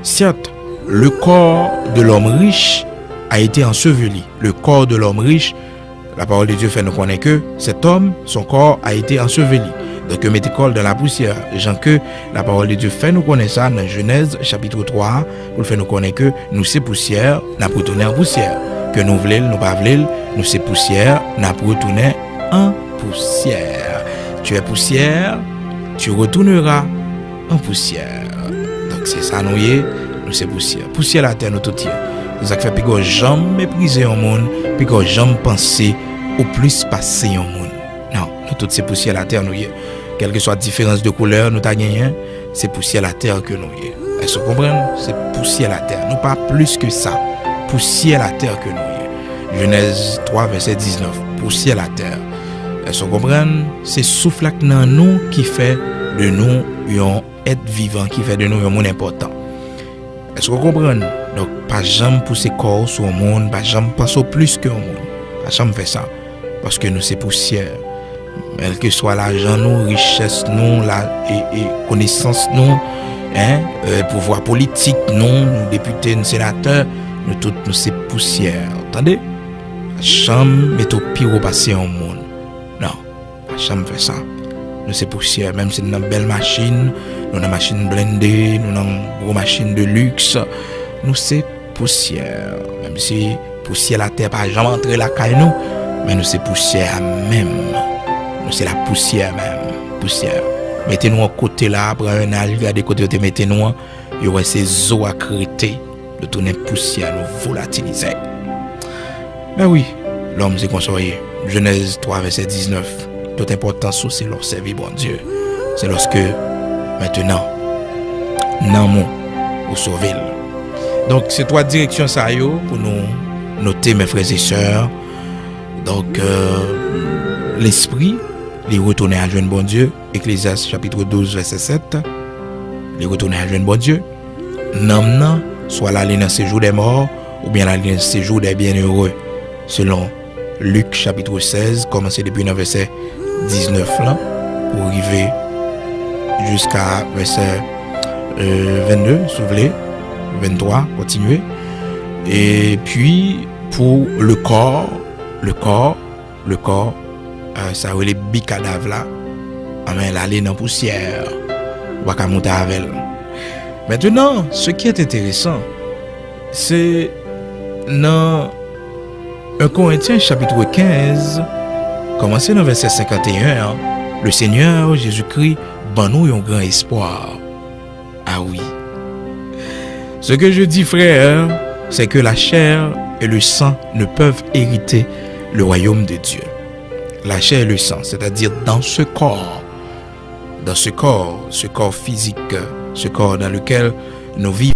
Speaker 1: Certes, le corps de l'homme riche a été enseveli. Le corps de l'homme riche, la parole de Dieu fait nous connaître que cet homme, son corps a été enseveli. Donc, mettez corps dans la poussière. Jean que la parole de Dieu fait nous connaître ça dans Genèse chapitre 3, pour faire nous connaître que nous c'est poussière, n'a pas retourné en poussière. Que nous voulons, nous pas voulons, nous c'est poussière, n'a pas retourné en poussière. Tu es poussière, tu retourneras en poussière. Donc, c'est ça, nous c'est poussière. Poussière la terre, nous tout. C'est ça qui fait que jamais mépriser un monde, puis que jamais penser au plus passer un monde. Non, nous toutes ces poussières la terre, nous quelle que soit la différence de couleur, nous t'as gagné, c'est poussière la terre que nous Est-ce que vous comprenez? C'est poussière la terre, nous pas plus que ça. Poussière la terre que nous Genèse 3, verset 19. Poussière la terre. Est-ce que vous comprenez? C'est souffle dans nous qui fait de nous un être vivant, qui fait de nous un monde important. Est-ce que vous comprenez? Donc, pas jamais pousser corps sur le monde, pas jamais penser au plus que le monde. Pas jamais faire ça. Parce que nous, c'est poussière. Quel que soit l'argent, nous, richesse, nous, et connaissance, nous, pouvoir politique, nous, députés, nous, sénateurs, nous, tous, nous, c'est poussière. Attendez? Jamais mettre au pire au passé en monde. Non, pas jamais faire ça. Nous, c'est poussière. Même si nous avons une belle machine, nous avons une machine blindée, nous avons une grosse machine de luxe, nous, c'est poussière. Même si poussière la terre, pas jamais entrer la caille, nous, mais nous, c'est poussière même. c'est la poussière même, poussière. Mettez-nous à côté là, après un âge, regardez côté où mettez-nous, il y aura ces eaux à crêter, de tourner poussière, nous volatiliser. Mais oui, l'homme s'est consoyé. Genèse 3, verset 19. Toute importance, c'est leur servir bon Dieu. C'est lorsque, maintenant, non, ou sauver. Donc, c'est trois directions ça pour nous noter, mes frères et sœurs. Donc, l'esprit, les retourner à jeune bon Dieu. Ecclésiaste chapitre 12, verset 7. Les retourner à jeune bon Dieu. Non, soit l'aller dans séjour des morts, ou bien l'aller dans séjour des bienheureux. Selon Luc chapitre 16, commencer depuis le verset 19 là, pour arriver jusqu'à verset 22, si vous voulez, 23, continuez. Et puis, pour le corps, ça les bicadavres là, l'aller dans la poussière, on va monter avec elle. Maintenant, ce qui est intéressant, c'est dans 1 Corinthiens chapitre 15, commencez dans verset 51, le Seigneur Jésus-Christ ban nous un grand espoir. Ah oui. Ce que je dis, frère, c'est que la chair et le sang ne peuvent hériter le royaume de Dieu. La chair et le sang, c'est-à-dire dans ce corps physique, ce corps dans lequel nous vivons,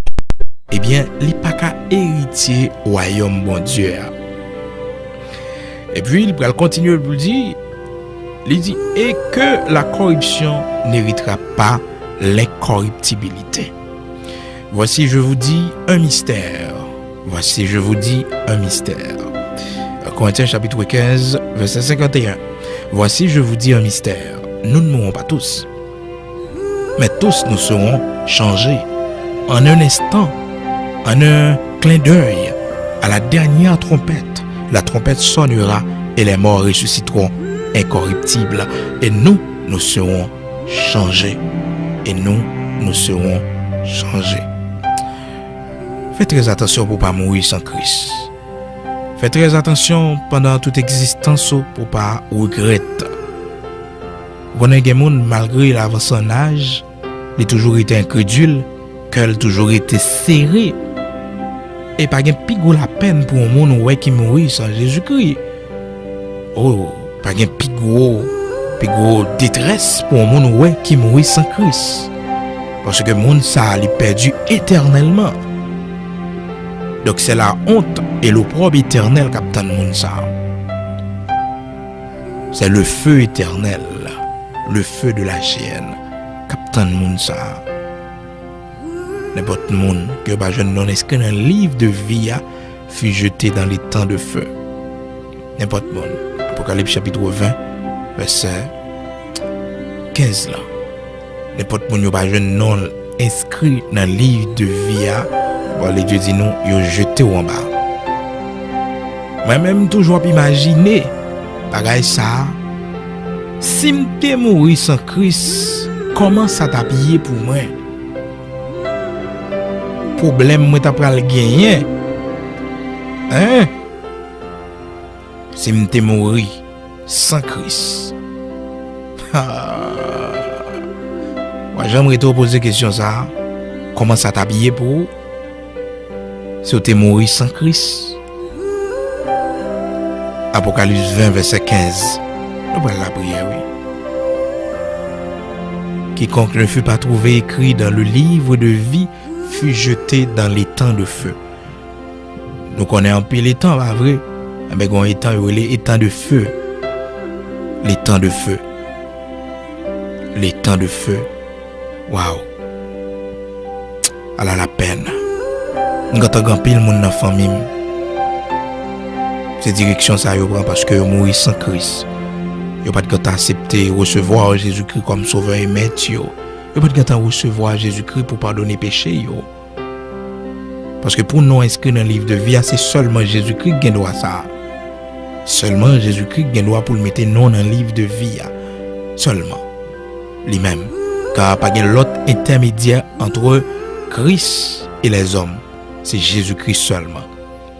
Speaker 1: eh bien, il n'y a pas qu'à hériter le royaume bon Dieu. Et puis, il va continuer à dire, il dit, et que la corruption n'héritera pas l'incorruptibilité. Voici, je vous dis un mystère. Corinthiens chapitre 15, verset 51. Voici, je vous dis un mystère. Nous ne mourrons pas tous, mais tous nous serons changés en un instant, en un clin d'œil, à la dernière trompette. La trompette sonnera et les morts ressusciteront incorruptibles. Et nous serons changés. Faites très attention pour ne pas mourir sans Christ. Faites très attention pendant toute existence pour ne pas regretter. Vous avez des gens, malgré l'avance en âge, il a toujours été incrédule, qu'il a toujours été serré. Et pas de pigou la peine pour un monde qui mourit sans Jésus-Christ. Oh, pas de pigou détresse pour un monde qui mourit sans Christ. Parce que le monde ça a perdu éternellement. Donc c'est la honte et l'opprobre éternel qui attend le monde ça. C'est le feu éternel, le feu de la chienne qui attend le monde ça. N'importe monde que je non inscrit dans le livre de vie fut jeté dans les temps de feu. N'importe monde. Apocalypse chapitre 20, verset 15 là. N'importe monde pas jeune non inscrit dans le livre de vie. Bon, les dieux disent non, ils ont jeté en bas. Moi-même toujours imaginer bagaille ça. Si m'te mourir sans Christ, comment ça t'habiller pour moi? Problème moi t'a pral gagner. Hein? Si m'te mourir sans Christ. Moi j'aimerais te poser question ça. Comment ça t'habiller pour? Si tu es mort sans Christ. Apocalypse 20, verset 15. Nous prenons la prière, oui. Quiconque ne fut pas trouvé écrit dans le livre de vie fut jeté dans les temps de feu. Nous connaissons un peu les temps, pas vrai? Mais on est les temps de feu. Les temps de feu. Les temps de feu. Waouh. Elle a la peine. Nous avons pile monde dans la famille. C'est direction ça yo prend parce que mourir sans Christ. Yo pas de accepter recevoir Jésus-Christ comme sauveur et maître yo. Yo pas de recevoir Jésus-Christ pour pardonner péché yo. Parce que pour nous inscrire dans le livre de vie, c'est seulement Jésus-Christ qui doit ça. Seulement Jésus-Christ qui doit pour le mettre non dans le livre de vie. Seulement lui-même. Car pas de l'autre intermédiaire entre Christ et les hommes. C'est Jésus-Christ seulement.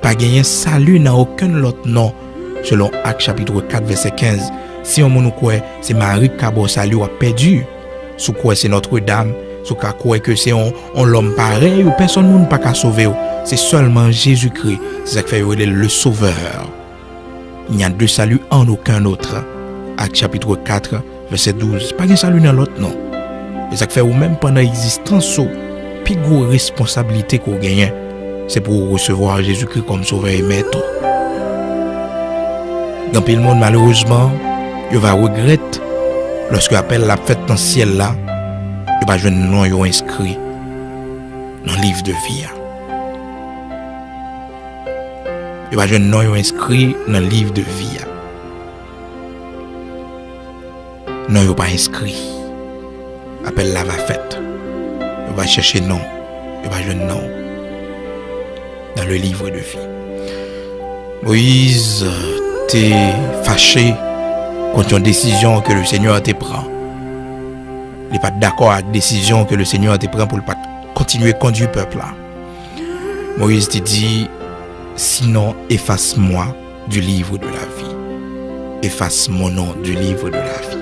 Speaker 1: Pas gagner salut dans aucun autre nom. Selon Actes chapitre 4 verset 15. Si on nous croit, c'est Marie qui a salut a perdu. Sous quoi c'est Notre-Dame, sous quoi que c'est on l'homme pareil ou personne ne peut pas sauver. C'est seulement Jésus-Christ. C'est ça qui fait le sauveur. Il n'y a de salut en aucun autre. Acte chapitre 4, verset 12. Pas de salut dans l'autre, non. C'est ça qui fait ou même pendant l'existence, plus grosse responsabilité qu'on gagne, c'est pour recevoir Jésus-Christ comme sauveur et maître. Dans le monde, malheureusement, il va regretter lorsque l'appel la fête dans le ciel là, il va jouer un nom inscrit dans le livre de vie. Il va jouer un nom inscrit dans le livre de vie. Non, il n'est pas inscrit. L'appel là va fête. Il va chercher non. Il va jouer un nom dans le livre de vie. Moïse t'es fâché contre une décision que le Seigneur te prend. Il n'est pas d'accord avec la décision que le Seigneur te prend pour ne pas continuer à conduire le peuple là. Moïse te dit, sinon efface-moi du livre de la vie. Efface mon nom du livre de la vie.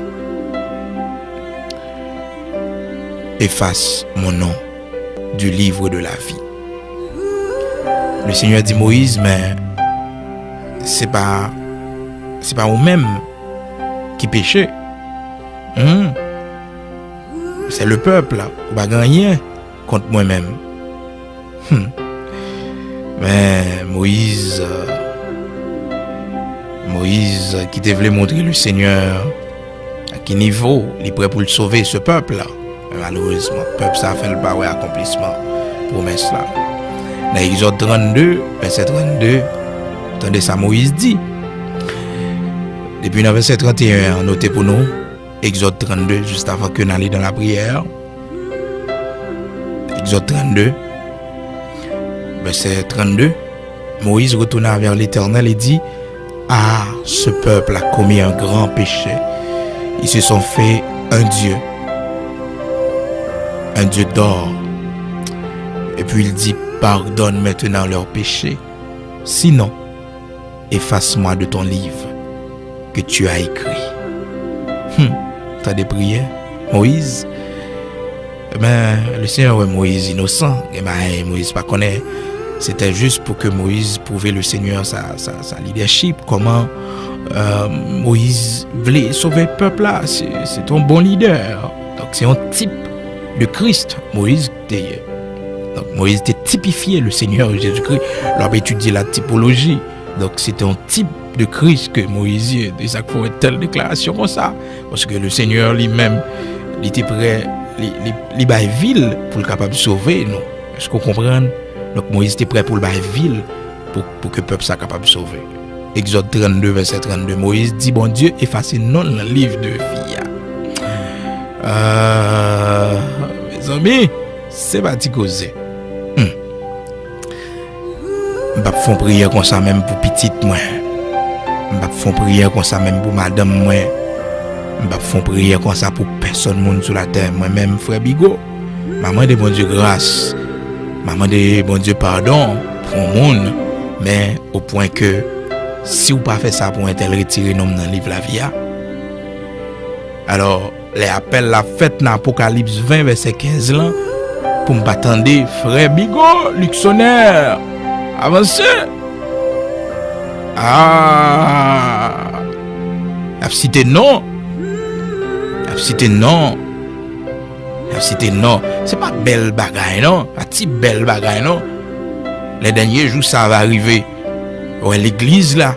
Speaker 1: Efface mon nom du livre de la vie. Le Seigneur dit Moïse, mais c'est pas vous-même qui péchez. C'est le peuple là, vous pas gagner contre moi-même. Mais Moïse qui te voulait montrer le Seigneur à quel niveau il est prêt pour le sauver ce peuple là. Mais malheureusement, le peuple ça fait le pas accomplissement promesse là. Dans Exode 32, verset 32, attendez ça Moïse dit. Depuis le verset 31, notez pour nous, Exode 32, juste avant que nous allions dans la prière. Exode 32, verset 32, Moïse retourna vers l'Éternel et dit, ah, ce peuple a commis un grand péché. Ils se sont fait un Dieu d'or. Et puis il dit, pardonne maintenant leurs péchés. Sinon, efface-moi de ton livre que tu as écrit. T'as des prières, Moïse. Ben, le Seigneur est Moïse innocent. Et ben, Moïse pas connaît. C'était juste pour que Moïse prouve le Seigneur sa leadership. Comment Moïse voulait sauver le peuple là. C'est un bon leader. Donc c'est un type de Christ. Moïse était typifié le Seigneur Jésus-Christ. L'on a étudié la typologie. Donc c'était un type de Christ que Moïse et ça faut une telle déclaration comme ça. Parce que le Seigneur lui-même, il était prêt, il baille ville pour le capable de sauver nous. Est-ce qu'on comprend? Donc Moïse était prêt pour le baille ville pour que le peuple soit capable de sauver. Exode 32, verset 32. Moïse dit, bon Dieu, effacez non le livre de vie. Mes amis, c'est parti causer. Je vais faire prière comme ça même pour petite moi. Je vais faire prière comme ça même pour madame moi. Je vais faire prière comme ça pour personne monde sur la terre. Moi-même, frère Bigot. Maman de bon Dieu grâce. Maman de bon Dieu pardon pour le monde. Mais au point que si vous pas fait ça pour un tel retirer nom dans le livre la vie. Alors, les appels la fête dans Apocalypse 20, verset 15 là. Pour me attendre, frère Bigot, Luxonnaire. Avancez. La cité non. La cité non. La cité non. C'est pas belle bagaille non. La petite belle bagaille non. Les derniers jours ça va arriver. Ouais, l'église là.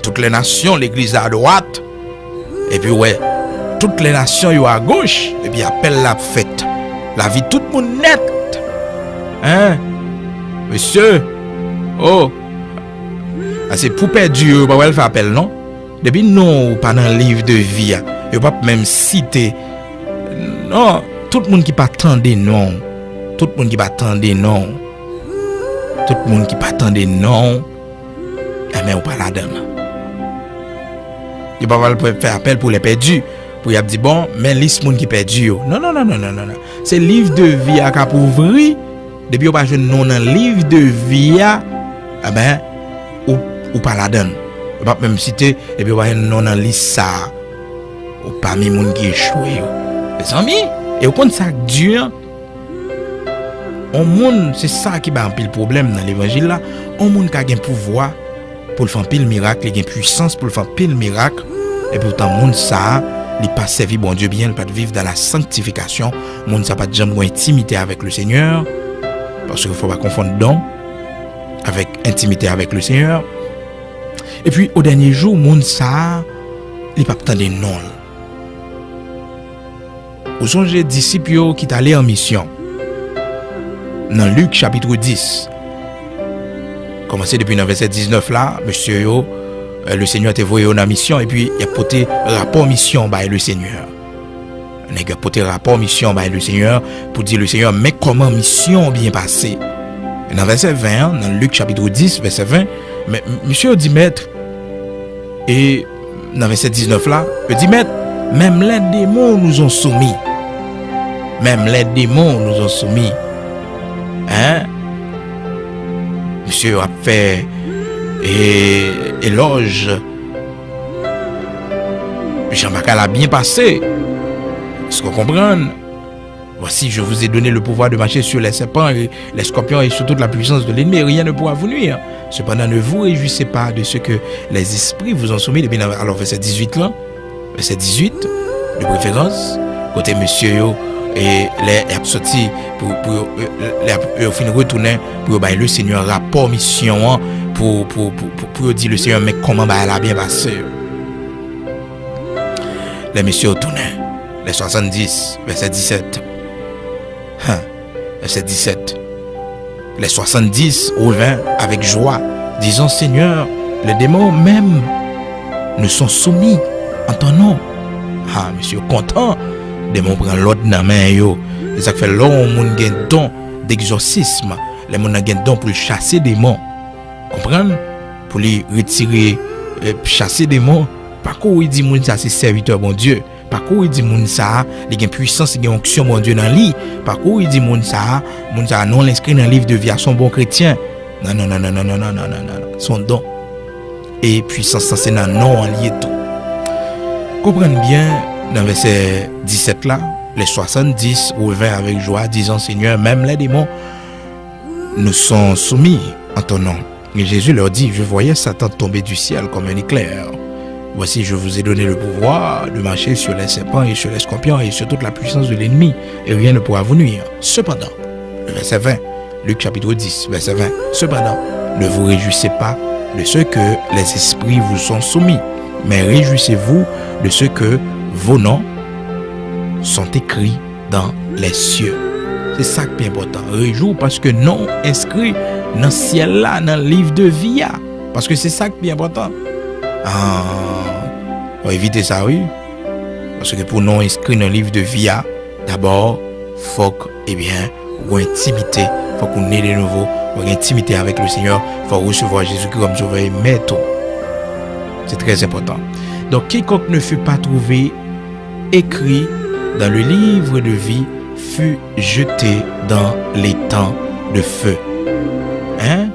Speaker 1: Toutes les nations, l'église à droite. Et puis ouais, toutes les nations yo à gauche. Et puis appelle la fête. La vie tout le monde net. Hein? Monsieur, oh, c'est pour perdre Dieu, pas elle fait appel, non? Depuis non, pas dans le livre de vie, il pas même citer. Non, tout le monde qui pas attendait non. Tout le monde qui pas attendait non. Tout le monde qui pas attendait non. Mais on pas là-dedans. Il pas faire appel pour les perdus. Pour y a dit bon, mais liste monde qui perdu. Non. C'est livre de vie à cap ouvrir. Depuis on pas jeune non dans livre de vie ou pas la donne pas même citer et puis ouais non dans liste ça ou parmi moun qui échoué les amis et au compte ça dur on monde c'est ça qui ba un pile problème dans l'évangile là on monde qui a un pouvoir pour le faire pile miracle il a une puissance pour le faire pile miracle et pourtant monde ça il pas servi bon Dieu bien il pas vivre dans la sanctification monde ça pas jamais intimité avec le Seigneur parce qu'il faut pas confondre don avec intimité avec le Seigneur. Et puis au dernier jour, monde ça, il pas tant de non. Vous songez disciples qui sont allés en mission. Dans Luc chapitre 10. Commencé depuis le verset 19 là, monsieur yo, le Seigneur t'a envoyé en mission et puis il a porté rapport mission by le Seigneur. Il a porté rapport mission by le Seigneur pour dire le Seigneur mais comment mission bien passé. Dans verset 20, dans Luc chapitre 10, verset 20, mais monsieur dit maître, et dans verset 19 là, il dit maître, même les démons nous ont soumis. Même les démons nous ont soumis. Hein? Monsieur a fait éloge. Jean-Marc a bien passé. Est-ce qu'on comprend? Voici, je vous ai donné le pouvoir de marcher sur les serpents et les scorpions et sur toute la puissance de l'ennemi. Rien ne pourra vous nuire. Cependant, ne vous réjouissez pas de ce que les esprits vous ont soumis. Alors, verset 18 là, verset 18, de préférence, côté monsieur yo, et les sortis pour finir retourner pour le Seigneur rapport mission pour dire le Seigneur mais comment elle a bien passé. Les messieurs tournaient, les 70, verset 17. Verset 17. Les 70 revinrent avec joie, disant Seigneur, les démons même nous sont soumis en ton nom. Ah, monsieur, content. Les démons prennent l'autre dans la main. C'est ça qui fait l'homme moun gen don d'exorcisme. Les moun gen don pour chasser des démons. Comprendre? Pour les retirer, chasser des démons. Par quoi il dit moun ça c'est serviteur bon Dieu. Par quoi il dit moun ça, il y a une puissance, il y a une onction bon Dieu dans lui. Par quoi il dit moun ça non l'inscrit dans le livre de vie à son bon chrétien. Non. Son don. Et puissance ça c'est dans non lié tout. Comprenez bien dans verset 17 là, les 70 revinrent avec joie disant Seigneur, même les démons nous sont soumis en ton nom. Et Jésus leur dit, je voyais Satan tomber du ciel comme un éclair. Voici, je vous ai donné le pouvoir de marcher sur les serpents et sur les scorpions et sur toute la puissance de l'ennemi, et rien ne pourra vous nuire. Cependant, le verset 20, Luc chapitre 10, verset 20, cependant, ne vous réjouissez pas de ce que les esprits vous sont soumis, mais réjouissez-vous de ce que vos noms sont écrits dans les cieux. C'est ça qui est important. Réjouis parce que non inscrit dans le ciel là, dans le livre de vie. Parce que c'est ça qui est important. On va éviter ça, oui. Parce que pour non inscrire dans le livre de vie, d'abord, il faut qu'on ait intimité. Il faut qu'on ait de nouveau une intimité avec le Seigneur. Il faut recevoir Jésus-Christ comme sauveur et maître. C'est très important. Donc, quiconque ne fut pas trouvé écrit dans le livre de vie fut jeté dans les temps de feu. Hein?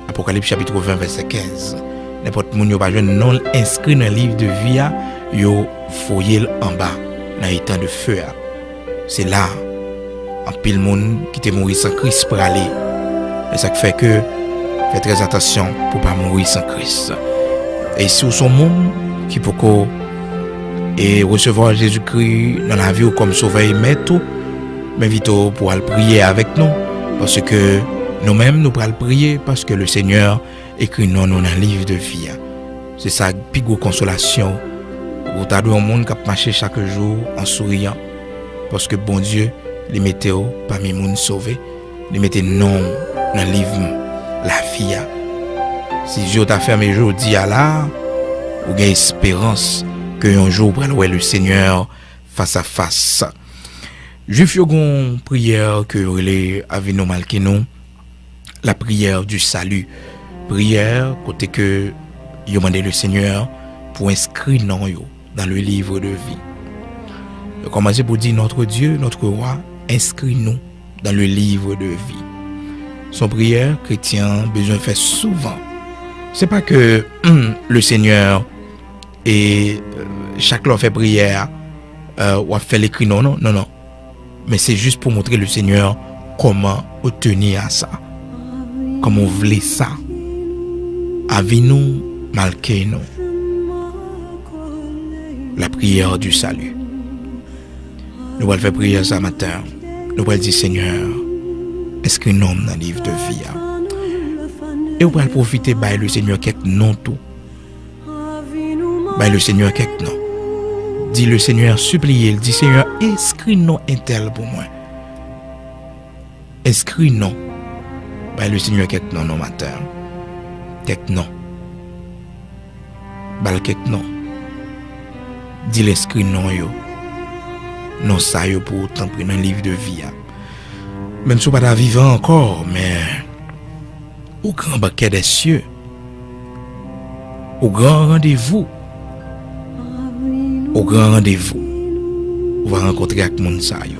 Speaker 1: Apocalypse chapitre 20, verset 15. N'importe qui n'a pas non inscrit dans le livre de vie, yo foyer en bas, dans les temps de feu. C'est là, en pile monde qui te mourir sans Christ pour aller. Et ça fait que, faites très attention pour ne pas mourir sans Christ. Et si vous êtes monde qui peut et recevoir Jésus-Christ dans la vie comme sauveur et maître, m'invite pour aller prier avec nous, parce que nous-mêmes nous pourrons prier parce que le Seigneur écrit non dans un livre de vie. C'est ça plus grosse consolation. Vous avez un monde qui marche chaque jour en souriant parce que bon Dieu les mettait parmi les monde sauvés, les mettait non dans le livre la vie. Si Dieu t'a fermé aujourd'hui là, vous avez espérance que un jour vous allez le Seigneur face à face. Juif yo gon prière que relé avec nous malké nous, la prière du salut. Prière côté que yo mandé le Seigneur pour inscrire non yo dans le livre de vie. Yo commencé pour dire notre Dieu, notre roi, inscris-nous dans le livre de vie. Son prière chrétien besoin de faire souvent C'est pas que le Seigneur et chaque fois fait prière ou a fait l'écrit, non. Mais c'est juste pour montrer le Seigneur comment obtenir à ça, comment vous voulez ça. Avez-nous marqué nous la prière du salut. Nous allons faire prière ce matin. Nous allons dire Seigneur, inscris-nous dans le livre de vie. Et vous allez profiter de le Seigneur quelques noms tout. Le Seigneur quelques noms. Dis le Seigneur, suppliez, dit Seigneur, inscris-nous un tel pour moi. Inscris-nous. Le Seigneur quelques noms matin. Quelques noms. Quelques noms. Dis l'inscrit non yo. Non ça yo pour autant prendre un livre de vie. Même si vous pas vivant encore, mais au grand banquet des cieux, au grand rendez-vous, on va rencontrer avec monde ça yo.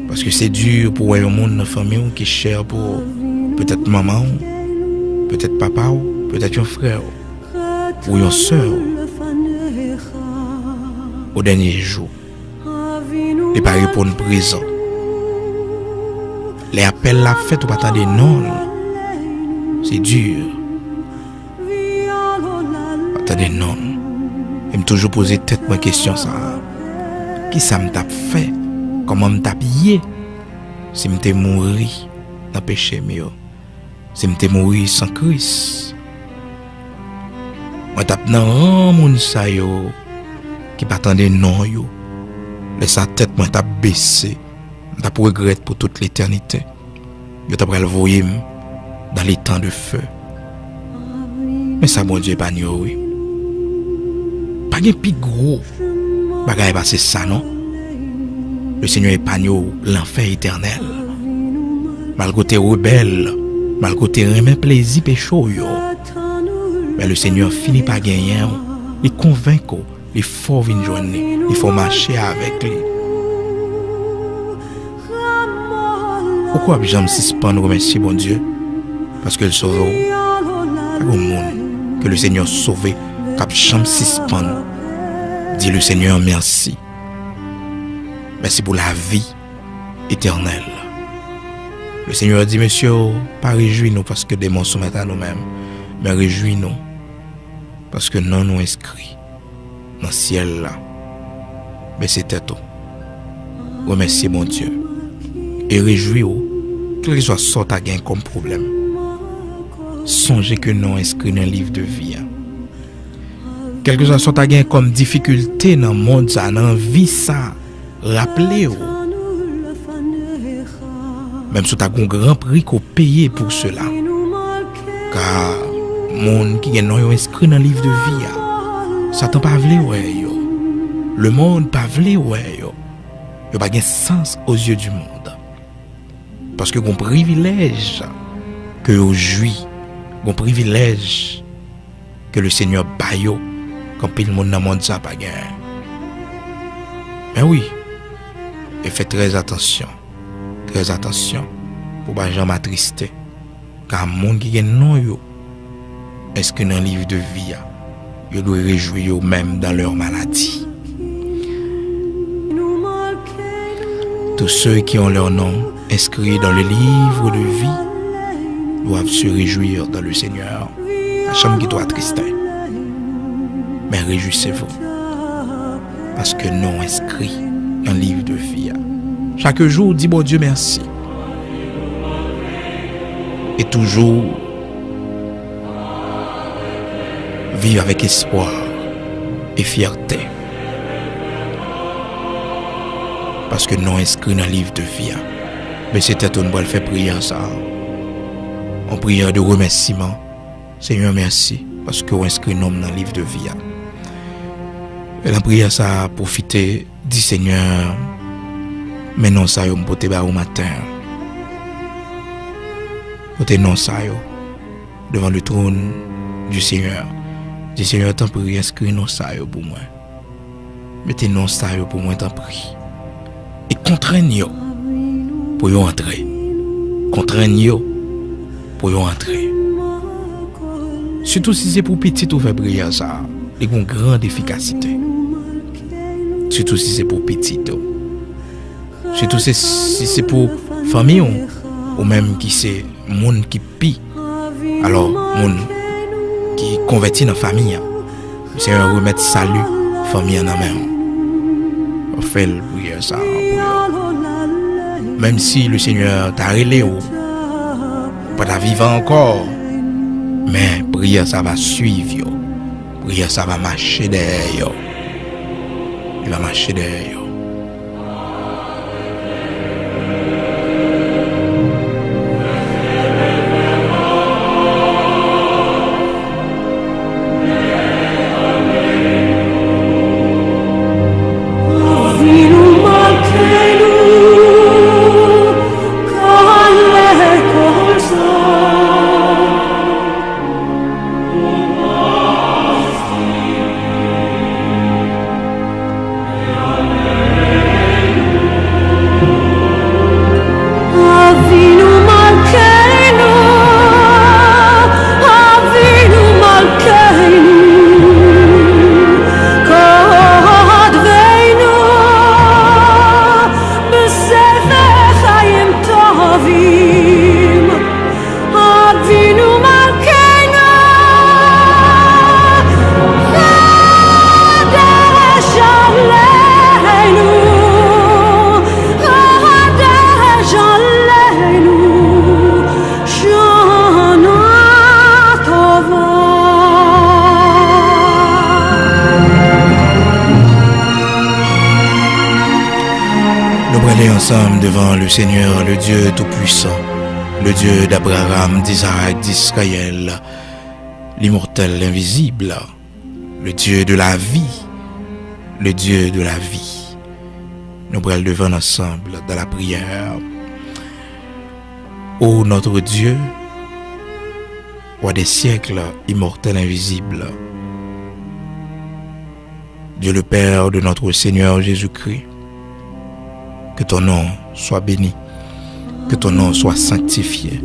Speaker 1: Parce que c'est dur pour un monde dans famille qui est cher pour peut-être maman, peut-être papa, peut-être un frère ou une soeur au dernier jour. Les pas répondre présent. Les appels la fête ou pas attendre non. C'est dur. Attendez non. Et me toujours poser tête ma question ça. Qui ça me t'a fait? Comment me t'a pillé? Si me t'ai mouru dans péché mieux. Si me t'ai mouru sans Christ. Moi tape dans moun sa yo qui pas attendre non yo. Laisse sa tête moi tape baissé. T'a pour regret pour toute l'éternité. Yo t'a pral voyer dans les temps de feu. Mais ça mon Dieu pas yo oui. Pas gen pi gros bagay pas c'est ça non. Le Seigneur épargne l'enfer éternel. Malgré tes rebelles, malgré tes remets plaisir péché yo. Mais le Seigneur finit par gagner. Il convainc il faut venir joindre, il faut marcher avec lui. Pourquoi j'aime suspendre remercier bon Dieu? Parce que le sauve au monde que le Seigneur sauve, cap j'aime suspendre. Dis le Seigneur merci. Merci pour la vie éternelle. Le Seigneur dit monsieur, pas réjouis-nous parce que des démons sont à nous-mêmes, mais réjouis-nous parce que non nous inscrits dans le ciel là. Mais c'était tout. Remerciez mon Dieu et réjouis-vous, quel que soit sorte à gain comme problème. Songez que nous inscrits dans le livre de vie. Quel que soit sorte à gain comme difficulté dans le monde, ça, dans la vie, ça, rappelez-vous. Même si tu as un grand prix qu'on paye pour cela. Car monde qui est inscrit dans le livre de vie, Satan pas vle ouais yo. Le monde pas vle ouais yo. Yo pas gen sens aux yeux du monde. Parce que gon privilège que yo joui, gon privilège que le Seigneur ba yo quand pile monde dans monde ça pas gen. Mais oui, et faites très attention pour pas jamais m'attrister. Car monde qui gen non yo, est-ce que dans le livre de vie ils doivent réjouir eux-mêmes dans leur maladie. Tous ceux qui ont leur nom inscrit dans le livre de vie doivent se réjouir dans le Seigneur. La chambre qui doit attrister. Mais réjouissez-vous. Parce que nous inscrits dans le livre de vie. Chaque jour, dis bon Dieu merci. Et toujours vivre avec espoir et fierté. Parce que nous inscrits dans le livre de vie. Mais c'était on va faire prière ça. En prière de remerciement. Seigneur merci. Parce que vous inscrits nous dans le livre de vie. Et la prière ça a profité. Dit Seigneur. Mais non ça yo m'pote ba au matin. Pote non ça yo. Devant le trône du Seigneur. Dis Seigneur, t'en prie, inscris non ça pour moi. Mettez non ça pour moi, t'en prie. Et contraignez pour y entrer. Contraignez pour y entrer. Surtout si c'est pour petit ou faire prière ça, il y a une grande efficacité. Surtout si c'est pour petit. Surtout si c'est pour famille ou même qui c'est monde qui pie. Alors monde qui convertit dans famille. C'est un remettre salut famille en main. On fait le prière ça. Même si le Seigneur t'a relé ou pas ta vivant encore, mais prière ça va suivre. Prière ça va marcher derrière. Il va marcher derrière. Ensemble devant le Seigneur, le Dieu Tout-Puissant, le Dieu d'Abraham, d'Isaac, d'Israël, l'immortel, l'invisible, le Dieu de la vie, le Dieu de la vie. Nous allons devant ensemble dans la prière. Ô notre Dieu, roi des siècles, immortel, invisible, Dieu le Père de notre Seigneur Jésus-Christ, que ton nom soit béni, que ton nom soit sanctifié,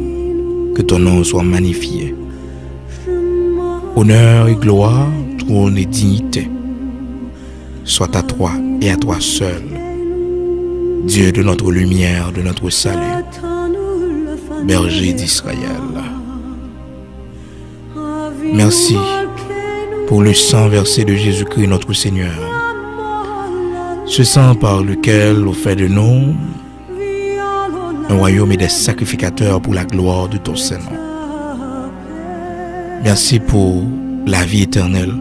Speaker 1: que ton nom soit magnifié. Honneur et gloire, trône et dignité, soit à toi et à toi seul, Dieu de notre lumière, de notre salut, berger d'Israël. Merci pour le sang versé de Jésus-Christ notre Seigneur, ce sang par lequel on fait de nous un royaume et des sacrificateurs pour la gloire de ton Saint-Nom. Merci pour la vie éternelle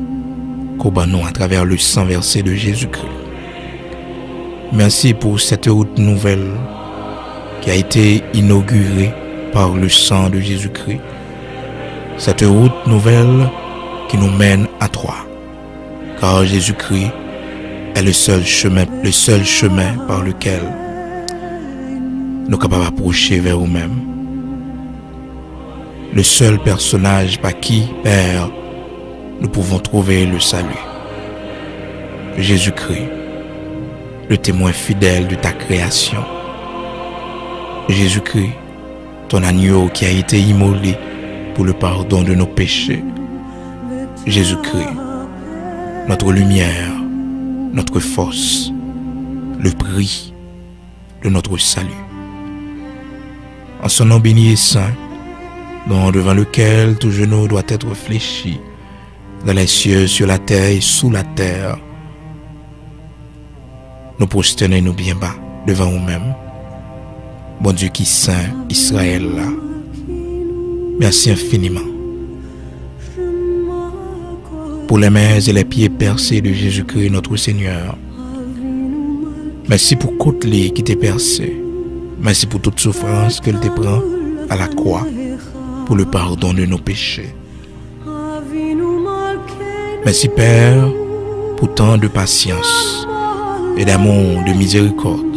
Speaker 1: qu'au nous à travers le sang versé de Jésus-Christ. Merci pour cette route nouvelle qui a été inaugurée par le sang de Jésus-Christ. Cette route nouvelle qui nous mène à toi. Car Jésus-Christ est le seul chemin par lequel nous sommes capables d'approcher vers nous-mêmes. Le seul personnage par qui, Père, nous pouvons trouver le salut. Jésus-Christ, le témoin fidèle de ta création. Jésus-Christ, ton agneau qui a été immolé pour le pardon de nos péchés. Jésus-Christ, notre lumière, notre force, le prix de notre salut. En son nom béni et saint, devant lequel tout genou doit être fléchi, dans les cieux, sur la terre et sous la terre, nous prosternons bien bas devant nous-mêmes. Bon Dieu qui est saint, Israël là. Merci infiniment pour les mains et les pieds percés de Jésus-Christ notre Seigneur. Merci pour côte qui t'est percé. Merci pour toute souffrance qu'elle te prend à la croix pour le pardon de nos péchés. Merci Père pour tant de patience et d'amour, de miséricorde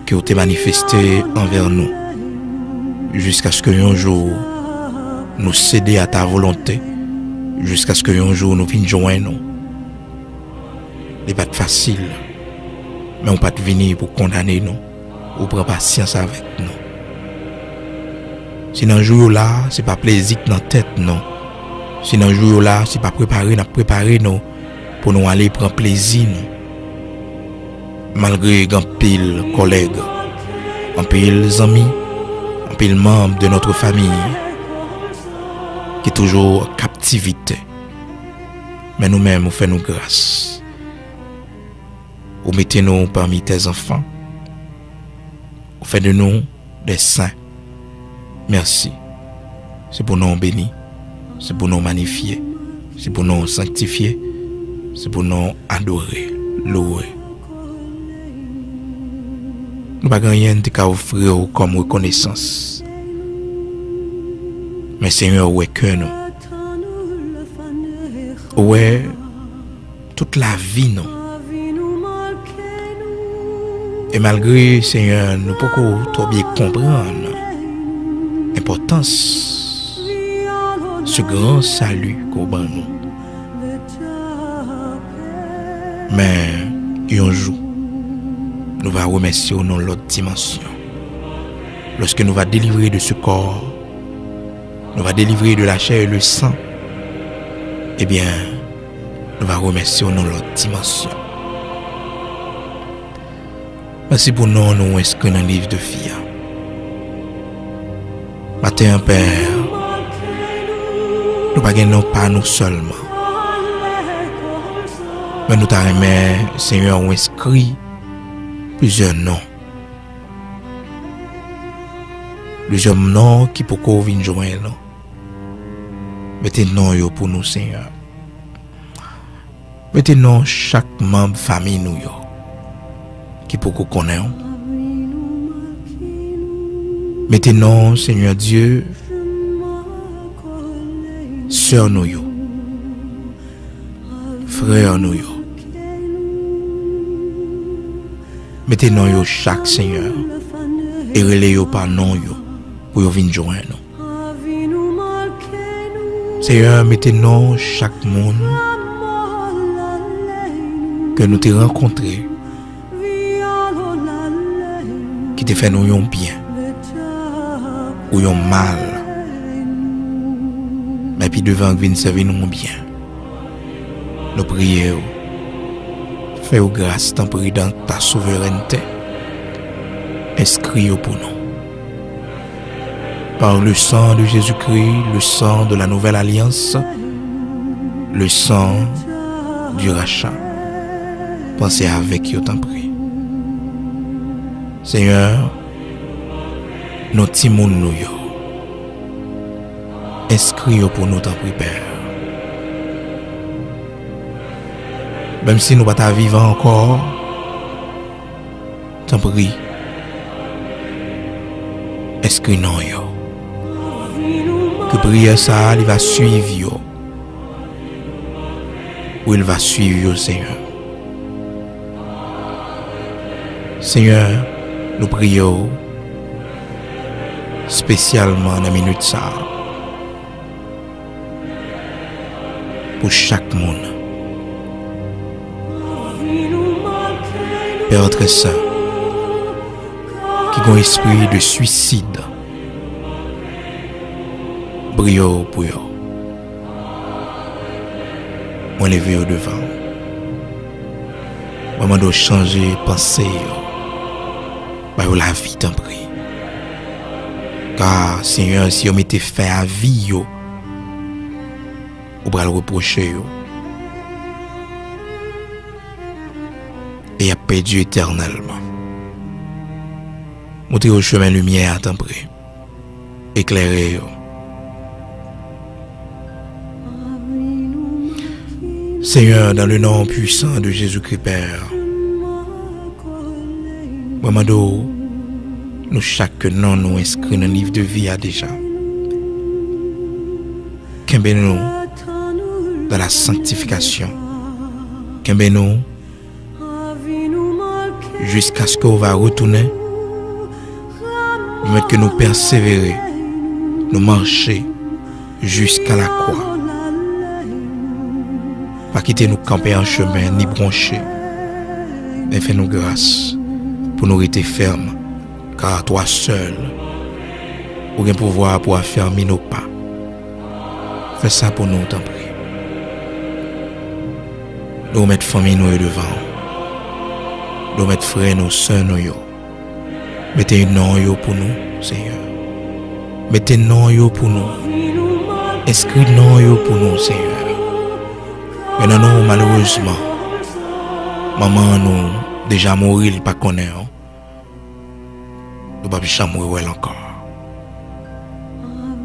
Speaker 1: que tu t'es manifesté envers nous jusqu'à ce qu'un jour nous cédions à ta volonté, jusqu'à ce qu'un jour nous venions joindre nous. Ce n'est pas facile, mais on ne peut pas venir pour condamner nous ou prendre patience avec nous. Si dans jour là, c'est pas plaisir dans tête non. Si dans jour là, c'est pas préparer nous pour nous aller prendre plaisir nous. Malgré un pile collègues, un pile amis, un pile membres de notre famille qui est toujours en captivité. Mais nous-mêmes, nous faisons grâce. Vous mettez-nous parmi tes enfants. Vous faites de nous des saints. Merci. C'est pour nous bénir. C'est pour nous magnifier. C'est pour nous sanctifier. C'est pour nous adorer, louer. Nous n'avons rien de offrir comme reconnaissance. Mais Seigneur, où est que nous? Où est toute la vie, nous? Et malgré, Seigneur, nous pouvons trop bien comprendre l'importance de ce grand salut qu'on a nous. Mais, un jour, nous allons remercier dans l'autre dimension. Lorsque nous allons délivrer de ce corps, nous allons délivrer de la chair et le sang, eh bien, nous allons remercier dans l'autre dimension. Merci pour nous inscrire dans le livre de vie. Matin, Père, nous ne pouvons pas nous seulement. Mais nous t'aimons, Seigneur, inscrit plusieurs noms. Plusieurs noms qui peuvent venir joindre. Mettez-nous pour nous, Seigneur. Mettez-nous chaque membre de famille nous qui peut connaître. Mettez-nous, Seigneur Dieu, sœurs nous, frères nous. Mettez-nous chaque Seigneur et relayez par nom pour venir joindre. Seigneur, mettez-nous chaque monde que nous t'ai rencontré qui te fait nous un bien ou un mal, mais puis devant venir servir nous bien. Nous prions, fais grâce tant pris dans ta souveraineté, inscris pour nous. Par le sang de Jésus-Christ, le sang de la nouvelle alliance, le sang du rachat. Pensez avec eux, t'en prie. Seigneur, nos petits monde nous inscris pour nous, t'en prie, Père. Même si nous ne sommes pas vivants encore, t'en prie, inscris-nous. Que prière ça, il va suivre. Ou il va suivre, Seigneur. Seigneur, nous prions spécialement dans la minute ça pour chaque monde. Père très saint, qui a un esprit de suicide, prions pour eux. Moi lever au devant. Moi dois changer pensée. Bah la vie t'en prie. Car Seigneur, si on m'était fait à vie yo, on va le reprocher yo. Et a perdu éternellement. Montrez au chemin lumière t'en prie. Éclairez yo. Seigneur, dans le nom puissant de Jésus-Christ Père, Mamado, nous chaque nom nous inscrit dans le livre de vie déjà. Qu'embé-nous dans la sanctification. Qu'embé-nous jusqu'à ce qu'on va retourner. Mais que nous persévérer, nous marcher jusqu'à la croix. Pas quitter nous camper en chemin ni broncher, mais fais-nous grâce pour nous rester fermes, car toi seul, ou un pouvoir pour affermir nos pas. Fais ça pour nous, t'en prie. Nous mettre famille nous devant. Nous mettre frères nous, sœurs nous yo. Mettez un nom yo pour nous, Seigneur. Mettez un nom yo pour nous. Inscris un nom yo pour nous, Seigneur. Mais non, malheureusement, maman nous déjà mourir, il pas connaît. Nous pas jamais mourir encore.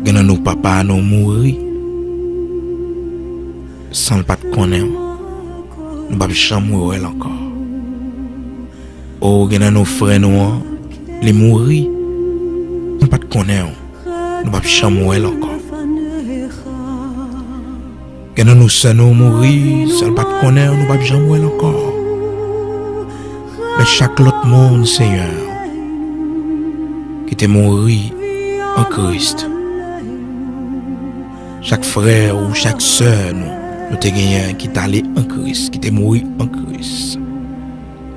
Speaker 1: Gen nous papa nous mourir sans le pas connaître. Nous pas jamais mourir encore. Oh, gen nos frères nous les mourir sans pas connaître. Nous pas jamais mourir encore. Gen nous sœurs nous mourir sans pas connaître, nous pas jamais mourir encore. Mais chaque autre monde, Seigneur, qui était mort en Christ, chaque frère ou chaque sœur, nous te gagné qui est allé en Christ, qui était mort en Christ,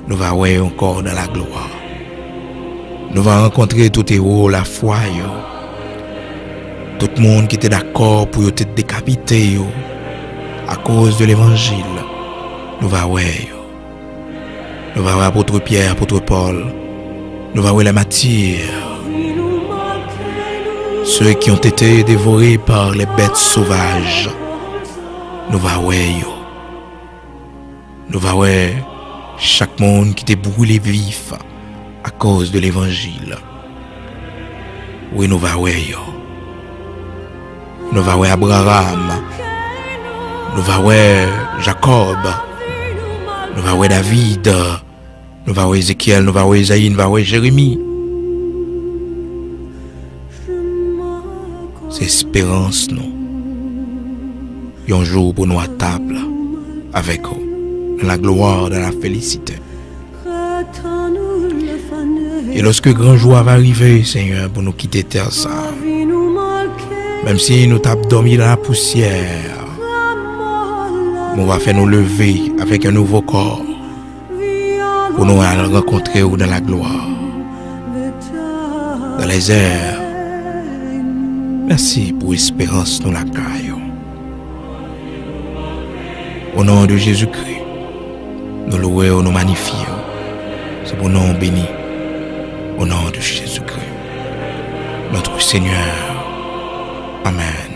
Speaker 1: nous va voir encore dans la gloire. Nous va rencontrer tout héros la foi, tout le monde qui était d'accord pour te décapiter à cause de l'évangile. Nous va voir. Nous va voir apôtre Pierre, apôtre Paul. Nous va voir la matière. Ceux qui ont été dévorés par les bêtes sauvages. Nous va voir. Nous va voir chaque monde qui était brûlé vif à cause de l'évangile. Oui, nous va voir. Nous va voir Abraham. Nous va voir Jacob. Nous va voir David. Nous va voir Ézéchiel. Nous va voir Isaïe. Nous va voir Jérémie. C'est espérance, nous. Un jour pour nous à table avec eux, dans la gloire, dans la félicité. Et lorsque grand jour va arriver, Seigneur, pour nous quitter terre, ça, même si nous t'avons dormi dans la poussière, on va faire nous lever avec un nouveau corps pour nous aller rencontrer dans la gloire, dans les airs. Merci pour l'espérance nous la caille. Au nom de Jésus-Christ, nous louons, nous magnifions. C'est pour nous béni. Au nom de Jésus-Christ, notre Seigneur. Amen.